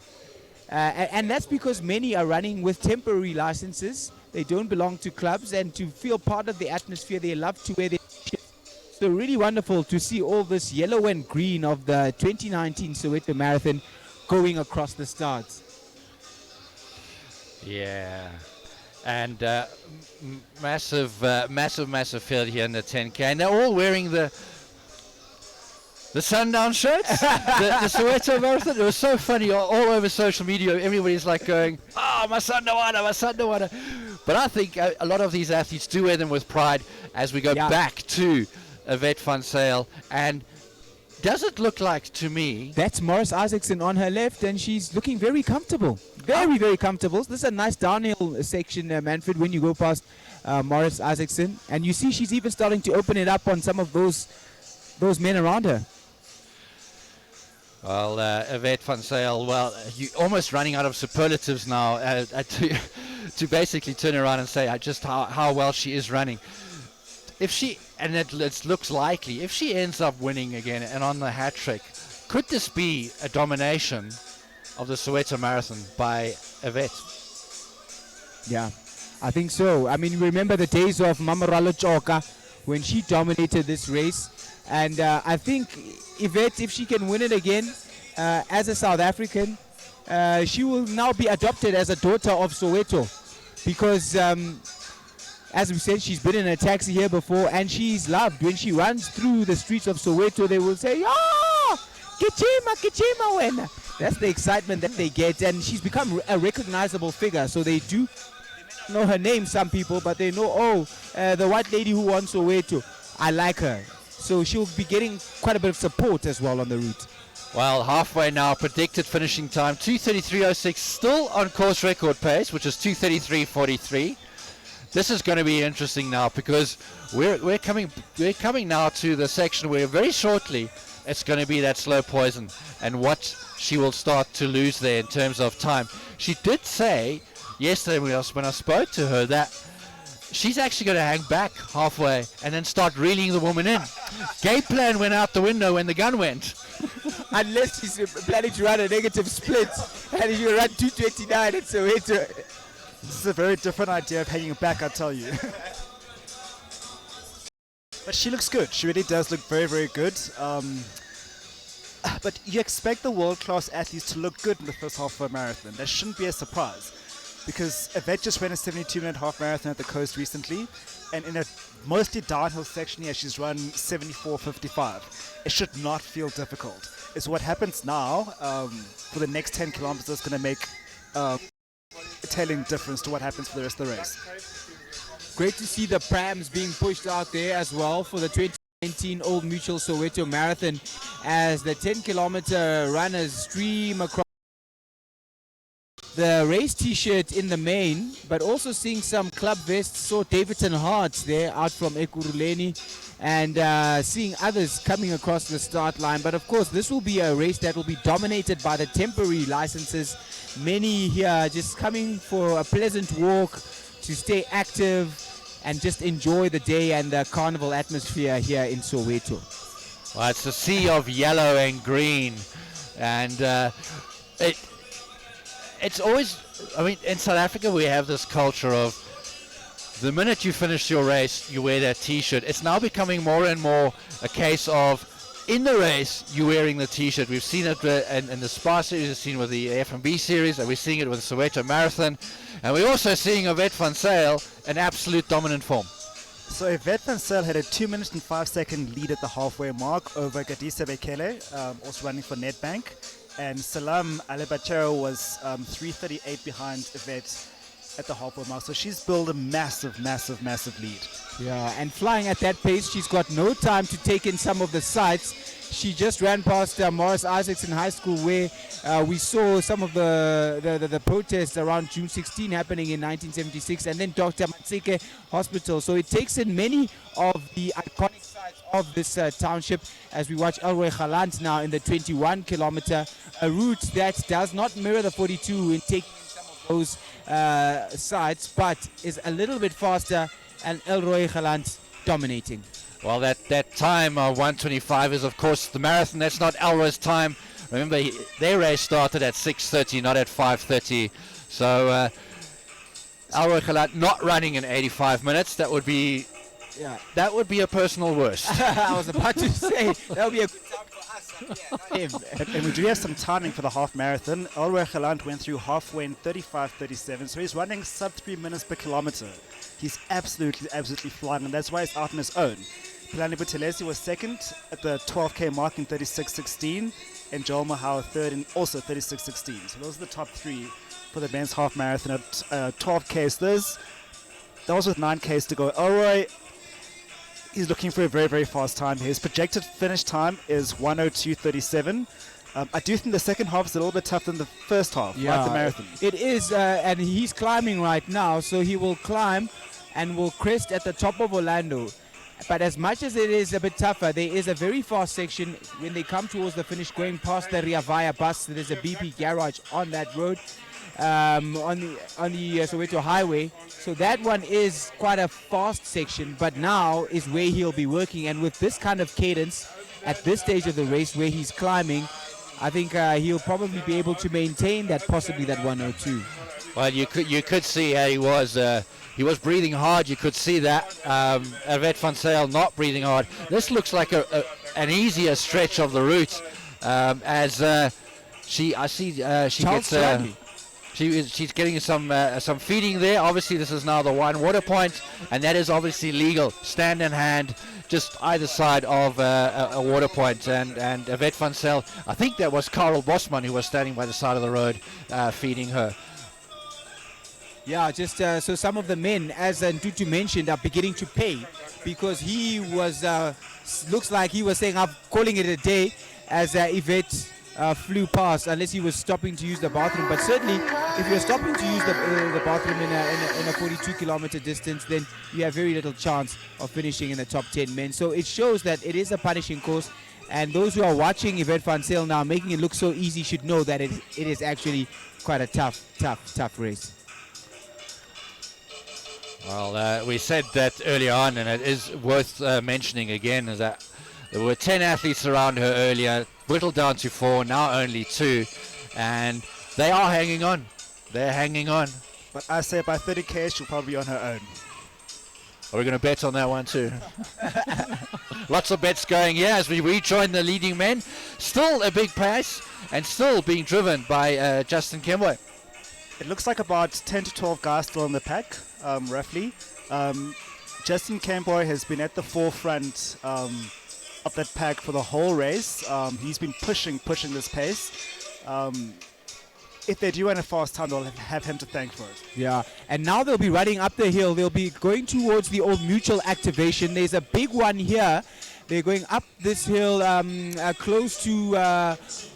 And that's because many are running with temporary licenses. They don't belong to clubs, and to feel part of the atmosphere, they love to wear their t-shirts. So really wonderful to see all this yellow and green of the 2019 Soweto Marathon going across the starts. Yeah, and massive field here in the 10K, and they're all wearing the sundown shirts, the Soweto Marathon. It was so funny, all over social media. Everybody's like going, "Oh, my sundown." But I think a lot of these athletes do wear them with pride as we go back to Yvette van Zyl. And does it look like to me? That's Morris Isaacson on her left, and she's looking very comfortable. Very comfortable. This is a nice downhill section, Manfred, when you go past Morris Isaacson. And you see she's even starting to open it up on some of those men around her. Well, Yvette van Zyl, well, you're almost running out of superlatives now to basically turn around and say just how well she is running. If she, and it looks likely, if she ends up winning again and on the hat trick, could this be a domination of the Soweto Marathon by Yvette? Yeah, I think so. I mean, remember the days of Mamaralo Choka when she dominated this race. And I think Yvette, if she can win it again as a South African, she will now be adopted as a daughter of Soweto, because as we said, she's been in a taxi here before, and she's loved. When she runs through the streets of Soweto, they will say, "Oh, Kichima wena." That's the excitement that they get, and she's become a recognizable figure. So they may not know her name, some people, but they know, the white lady who won Soweto, I like her. So she'll be getting quite a bit of support as well on the route. Well, halfway now, predicted finishing time, 2:33.06, still on course record pace, which is 2:33.43. This is going to be interesting now, because we're coming now to the section where very shortly it's going to be that slow poison, and what she will start to lose there in terms of time. She did say yesterday when I spoke to her that she's actually going to hang back halfway and then start reeling the woman in. Game plan went out the window when the gun went. Unless she's planning to run a negative split, and if you run 2:29 at Soweto. This is a very different idea of hanging back, I tell you. But she looks good. She really does look very, very good. But you expect the world-class athletes to look good in the first half of a marathon. That shouldn't be a surprise, because Yvette just ran a 72-minute half marathon at the coast recently, and in a mostly downhill section here, she's run 74.55. It should not feel difficult. It's what happens now for the next 10 kilometers that's going to make a telling difference to what happens for the rest of the race. Great to see the prams being pushed out there as well for the 2019 Old Mutual Soweto Marathon, as the 10-kilometer runners stream across the race t-shirt in the main, but also seeing some club vests. Saw Davidson Hearts there out from Ekurhuleni, and seeing others coming across the start line. But of course, this will be a race that will be dominated by the temporary licenses. Many here just coming for a pleasant walk, to stay active and just enjoy the day and the carnival atmosphere here in Soweto. Well, it's a sea of yellow and green, and it's always, I mean, in South Africa we have this culture of the minute you finish your race, you wear that t-shirt. It's now becoming more and more a case of, in the race, you're wearing the t-shirt. We've seen it in the Spa series, we've seen it with the FNB series, and we're seeing it with the Soweto Marathon, and we're also seeing Yvette van Zyl in absolute dominant form. So Yvette van Zyl had a 2 minute and 5 second lead at the halfway mark over Gadisa Bekele, also running for Nedbank. And Salam Alebachero was 3:38 behind Yvette at the halfway mark. So she's built a massive lead. Yeah, and flying at that pace, she's got no time to take in some of the sights. She just ran past Morris Isaacson High School, where we saw some of the protests around June 16 happening in 1976, and then Dr. Matseke Hospital. So it takes in many of the iconic sites of this township, as we watch Elroy Holland now in the 21-kilometer, a route that does not mirror the 42 in taking some of those sides, but is a little bit faster, and Elroy Holland dominating. Well, that time of 1:25 is, of course, the marathon. That's not Elroy's time. Remember, their race started at 6:30, not at 5:30. So Elroy Holland not running in 85 minutes. That would be a personal worst. I was about to say that would be a good time for us, not him. And we do have some timing for the half marathon. Elroy Holland went through halfway in 35:37, so he's running sub 3 minutes per kilometer. He's absolutely flying, and that's why he's out on his own. Pelani Buthelezi was second at the 12K mark in 36:16, and Joel Mahau third in also 36:16. So those are the top three for the men's half marathon at 12Ks. That was with 9Ks to go. Elroy, he's looking for a very fast time. His projected finish time is 1:02:37. I do think the second half is a little bit tougher than the first half, like the marathon. It is, and he's climbing right now, so he will climb and will crest at the top of Orlando. But as much as it is a bit tougher, there is a very fast section when they come towards the finish, going past the Ria Vaya bus. There's a BP garage on that road, on the Soweto highway. So that one is quite a fast section, but now is where he'll be working. And with this kind of cadence at this stage of the race where he's climbing, I think he'll probably be able to maintain that, possibly that 1:02. Well, you could see how he was breathing hard. You could see that. Yvette van Zyl not breathing hard. This looks like an easier stretch of the route, as she gets. She's getting some feeding there. Obviously, this is now the one water point, and that is obviously legal. Stand in hand, just either side of a water point. And Yvette van Zyl, I think that was Karel Bosman who was standing by the side of the road feeding her. Yeah, just so some of the men, as Ntutu mentioned, are beginning to pay, because he was, looks like he was saying, I'm calling it a day, as Yvette flew past, unless he was stopping to use the bathroom. But certainly, if you're stopping to use the bathroom in a 42-kilometer distance, then you have very little chance of finishing in the top 10 men. So it shows that it is a punishing course, and those who are watching Yvette van Zyl now, making it look so easy, should know that it is actually quite a tough race. Well, we said that earlier on, and it is worth mentioning again, is that there were 10 athletes around her earlier, whittled down to 4, now only 2, and they are hanging on. They're hanging on. But I say by 30K, she'll probably be on her own. Are we going to bet on that one too? Lots of bets going here as we rejoin the leading men. Still a big pace, and still being driven by Justin Kemboi. It looks like about 10 to 12 guys still in the pack, roughly. Justin Kemboi has been at the forefront of that pack for the whole race. He's been pushing this pace. If they do run a fast time, they'll have him to thank for it. Yeah, and now they'll be running up the hill. They'll be going towards the Old Mutual activation. There's a big one here. They're going up this hill close to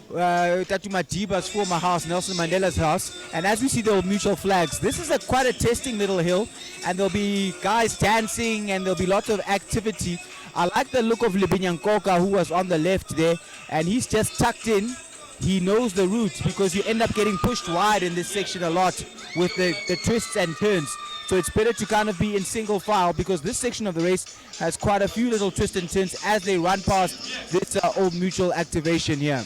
Tatu Madiba's former house, Nelson Mandela's house. And as we see the Old Mutual flags, this is quite a testing little hill, and there'll be guys dancing, and there'll be lots of activity. I like the look of Libinyankoka, who was on the left there, and he's just tucked in. He knows the route, because you end up getting pushed wide in this section a lot with the twists and turns. So it's better to kind of be in single file, because this section of the race has quite a few little twists and turns as they run past this Old Mutual activation here.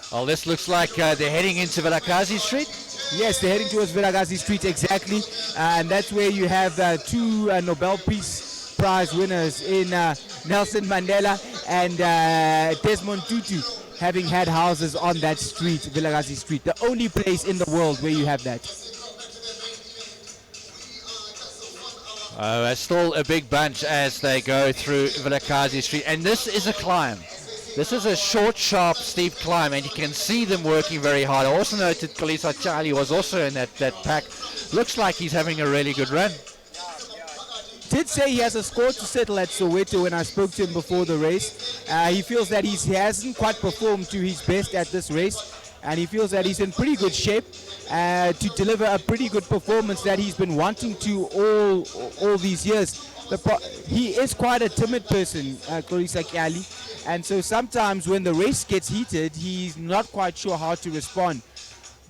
Well, this looks like they're heading into Vilakazi Street. Yes, they're heading towards Vilakazi Street, exactly. And that's where you have 2 Nobel Peace Prize winners in Nelson Mandela and Desmond Tutu, having had houses on that street, Vilakazi Street, the only place in the world where you have that. Still a big bunch as they go through Vilakazi Street, and this is a climb. This is a short, sharp, steep climb, and you can see them working very hard. I also noted Kalisa Charlie was also in that pack. Looks like he's having a really good run. Did say he has a score to settle at Soweto when I spoke to him before the race. He feels that he hasn't quite performed to his best at this race, and he feels that he's in pretty good shape to deliver a pretty good performance that he's been wanting to all these years. He is quite a timid person, Kalisa Charlie, and so sometimes when the race gets heated, he's not quite sure how to respond.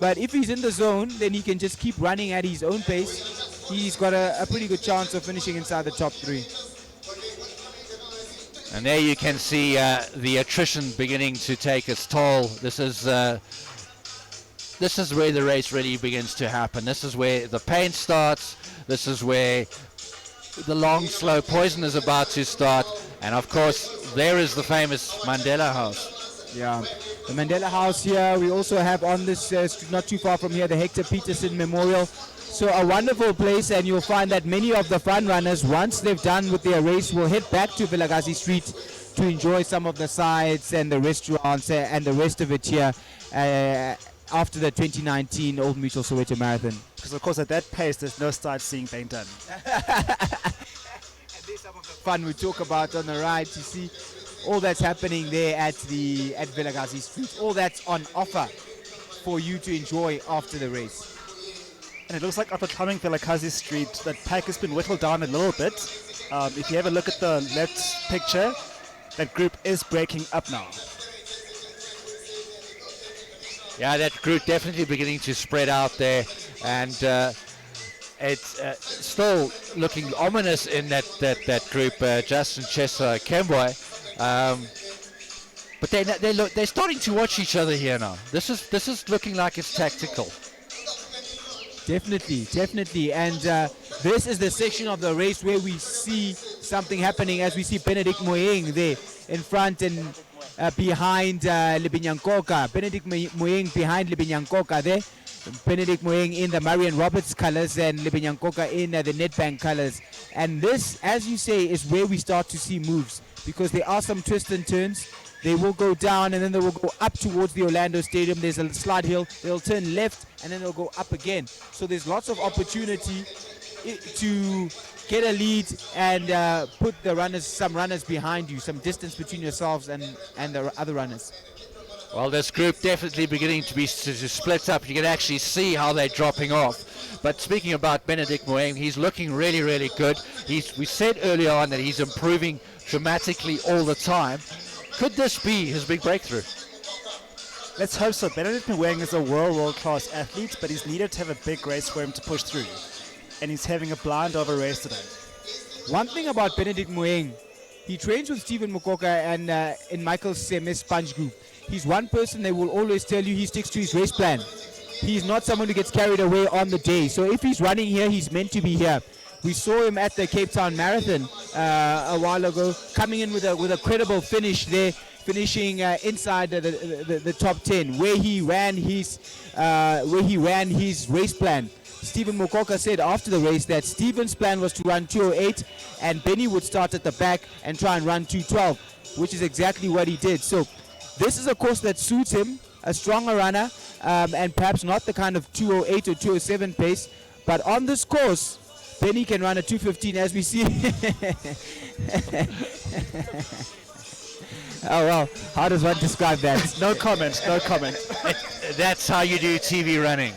But if he's in the zone, then he can just keep running at his own pace. He's got a pretty good chance of finishing inside the top 3. And there you can see the attrition beginning to take its toll. This is where the race really begins to happen. This is where the pain starts. This is where the long, slow poison is about to start. And of course, there is the famous Mandela House. Yeah, the Mandela House here. We also have on this street, not too far from here, the Hector Pieterson Memorial. So a wonderful place, and you'll find that many of the front runners, once they've done with their race, will head back to Vilakazi Street to enjoy some of the sights and the restaurants and the rest of it here after the 2019 Old Mutual Soweto Marathon. Because of course at that pace there's no sightseeing being done. And there's some of the fun we talk about on the right. You see all that's happening there at Vilakazi Street. All that's on offer for you to enjoy after the race. And it looks like after climbing Vilakazi Street, that pack has been whittled down a little bit. If you have a look at the left picture, that group is breaking up now. Yeah, that group definitely beginning to spread out there, and it's still looking ominous in that group. Justin, Chesa, Kemboy, but they're starting to watch each other here now. This is looking like it's tactical. Definitely, and this is the section of the race where we see something happening, as we see Benedict Moyeng there in front and behind Libinyankoka. Benedict Moyeng behind Libinyankoka there. Benedict Moyeng in the Marion Roberts colors and Libinyankoka in the Nedbank colors. And this, as you say, is where we start to see moves, because there are some twists and turns. They will go down and then they will go up towards the Orlando Stadium. There's a slide hill. They'll turn left and then they'll go up again. So there's lots of opportunity to get a lead and put some runners behind you, some distance between yourselves and the other runners. Well, this group definitely beginning to split up. You can actually see how they're dropping off. But speaking about Benedict Moyeng, he's looking really, really good. We said earlier on that he's improving dramatically all the time. Could this be his big breakthrough? Let's hope so. Benedict Moyeng is a world-class athlete, but he's needed to have a big race for him to push through. And he's having a blind over race today. One thing about Benedict Moyeng, he trains with Stephen Mokoka and in Michael Semes Sponge Group. He's one person that will always tell you he sticks to his race plan. He's not someone who gets carried away on the day. So if he's running here, he's meant to be here. We saw him at the Cape Town Marathon a while ago, coming in with a credible finish there, finishing inside the top 10, where he ran his race plan. Stephen Mokoka said after the race that Stephen's plan was to run 2:08, and Benny would start at the back and try and run 2:12, which is exactly what he did. So this is a course that suits him, a stronger runner, and perhaps not the kind of 2:08 or 2:07 pace, but on this course, Benny can run a 2:15, as we see. Oh, well, how does one describe that? No comment. That's how you do TV running.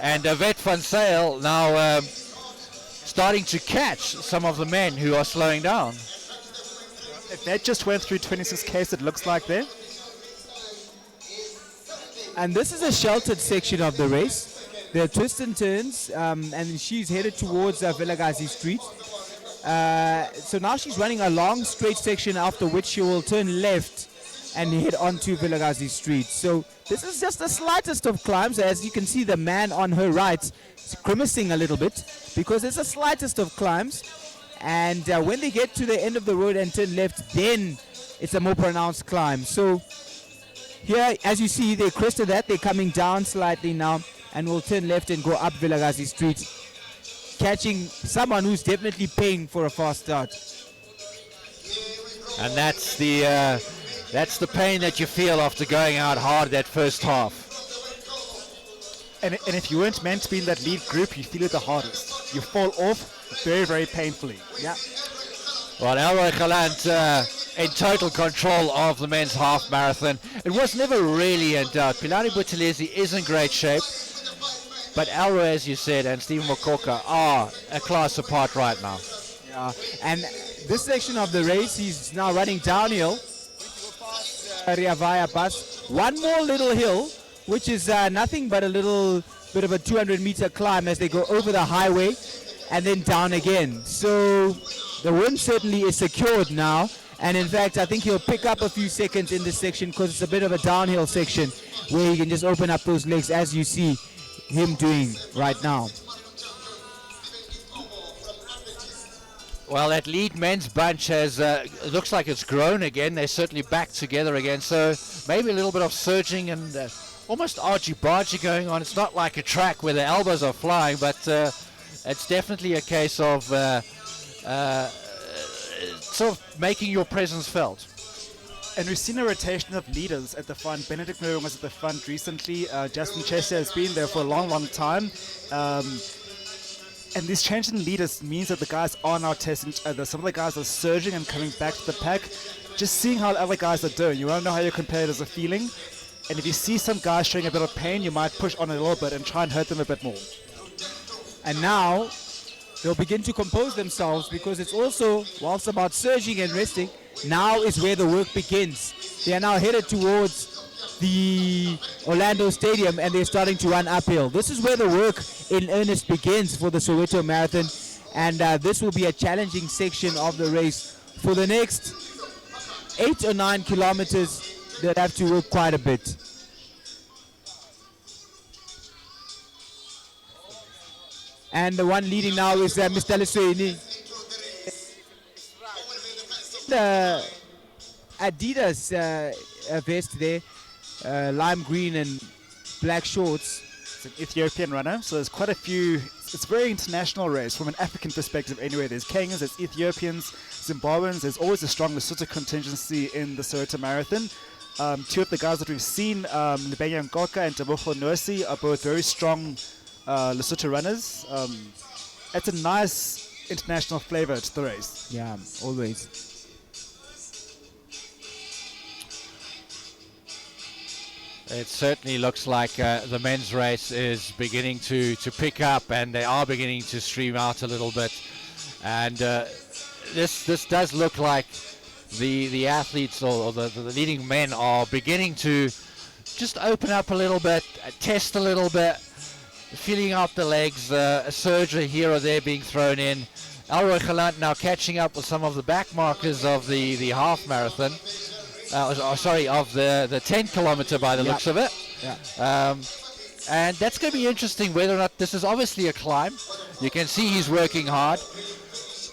And Vet van Sail now starting to catch some of the men who are slowing down. That just went through 26Ks, it looks like there. And this is a sheltered section of the race. There are twists and turns, and she's headed towards Vilakazi Street. So now she's running a long straight section, after which she will turn left and head onto Vilakazi Street. So this is just the slightest of climbs. As you can see, the man on her right is grimacing a little bit because it's the slightest of climbs. And when they get to the end of the road and turn left, then it's a more pronounced climb. So here, as you see, they crested that. They're coming down slightly now and will turn left and go up Vilakazi Street, catching someone who's definitely paying for a fast start. And that's the pain that you feel after going out hard that first half. And if you weren't meant to be in that lead group, you feel it the hardest. You fall off very, very painfully. Yeah. Well, Elroy Holland in total control of the men's half marathon. It was never really in doubt. Pilani Buthelezi is in great shape, but Elroy, as you said, and Stephen Mokoka are a class apart right now. Yeah, and this section of the race, he's now running downhill. Ria Vaya bus. One more little hill which is nothing but a little bit of a 200-meter climb as they go over the highway and then down again. So the win certainly is secured now. And in fact, I think he'll pick up a few seconds in this section because it's a bit of a downhill section where he can just open up those legs as you see him doing right now. Well, that lead men's bunch has looks like it's grown again. They're certainly back together again. So maybe a little bit of surging and almost argy-bargy going on. It's not like a track where the elbows are flying, but it's definitely a case of sort of making your presence felt. And we've seen a rotation of leaders at the front. Benedict Murray was at the front recently. Justin Chester has been there for a long, long time. And this change in leaders means that the guys are now testing each other. Some of the guys are surging and coming back to the pack. Just seeing how the other guys are doing. You want to know how your competitors are feeling. And if you see some guys showing a bit of pain, you might push on a little bit and try and hurt them a bit more. And now they'll begin to compose themselves because it's also, whilst about surging and resting, now is where the work begins. They are now headed towards the Orlando Stadium and they're starting to run uphill. This is where the work in earnest begins for the Soweto Marathon, and this will be a challenging section of the race. For the next 8 or 9 kilometers, they'll have to work quite a bit. And the one leading now is Mr. Lesoini. The Adidas vest there, lime green and black shorts. It's an Ethiopian runner, so there's quite a few. It's a very international race from an African perspective anyway. There's Kenyans, there's Ethiopians, Zimbabweans. There's always a strong Lesotho contingency in the Soweto Marathon. Two of the guys that we've seen, Lebenya Nkoka and Tebogo Nosi, are both very strong Lesotho runners. It's a nice international flavor to the race. Yeah, always. It certainly looks like the men's race is beginning to pick up, and they are beginning to stream out a little bit. And this does look like the athletes or the leading men are beginning to just open up a little bit, test a little bit, feeling out the legs, a surge here or there being thrown in. Elroy Holland now catching up with some of the back markers of the half marathon. Of the 10 kilometer by the looks of it. Yeah. And that's going to be interesting whether or not this is obviously a climb. You can see he's working hard.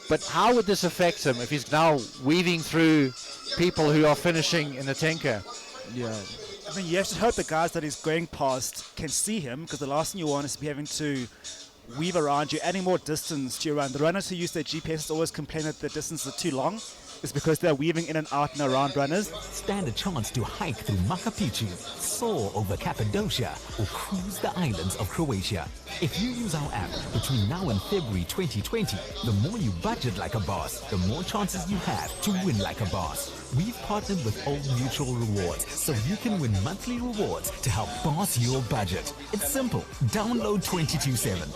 But how would this affect him if he's now weaving through people who are finishing in the 10K? Yeah. I mean, you have to hope the guys that he's going past can see him, because the last thing you want is to be having to weave around you, adding more distance to your run. The runners who use their GPS always complain that the distances are too long. It's because they're weaving in and out and around runners. Stand a chance to hike through Machu Picchu, soar over Cappadocia, or cruise the islands of Croatia. If you use our app between now and February 2020, the more you budget like a boss, the more chances you have to win like a boss. We've partnered with Old Mutual Rewards, so you can win monthly rewards to help boss your budget. It's simple. Download 22/7.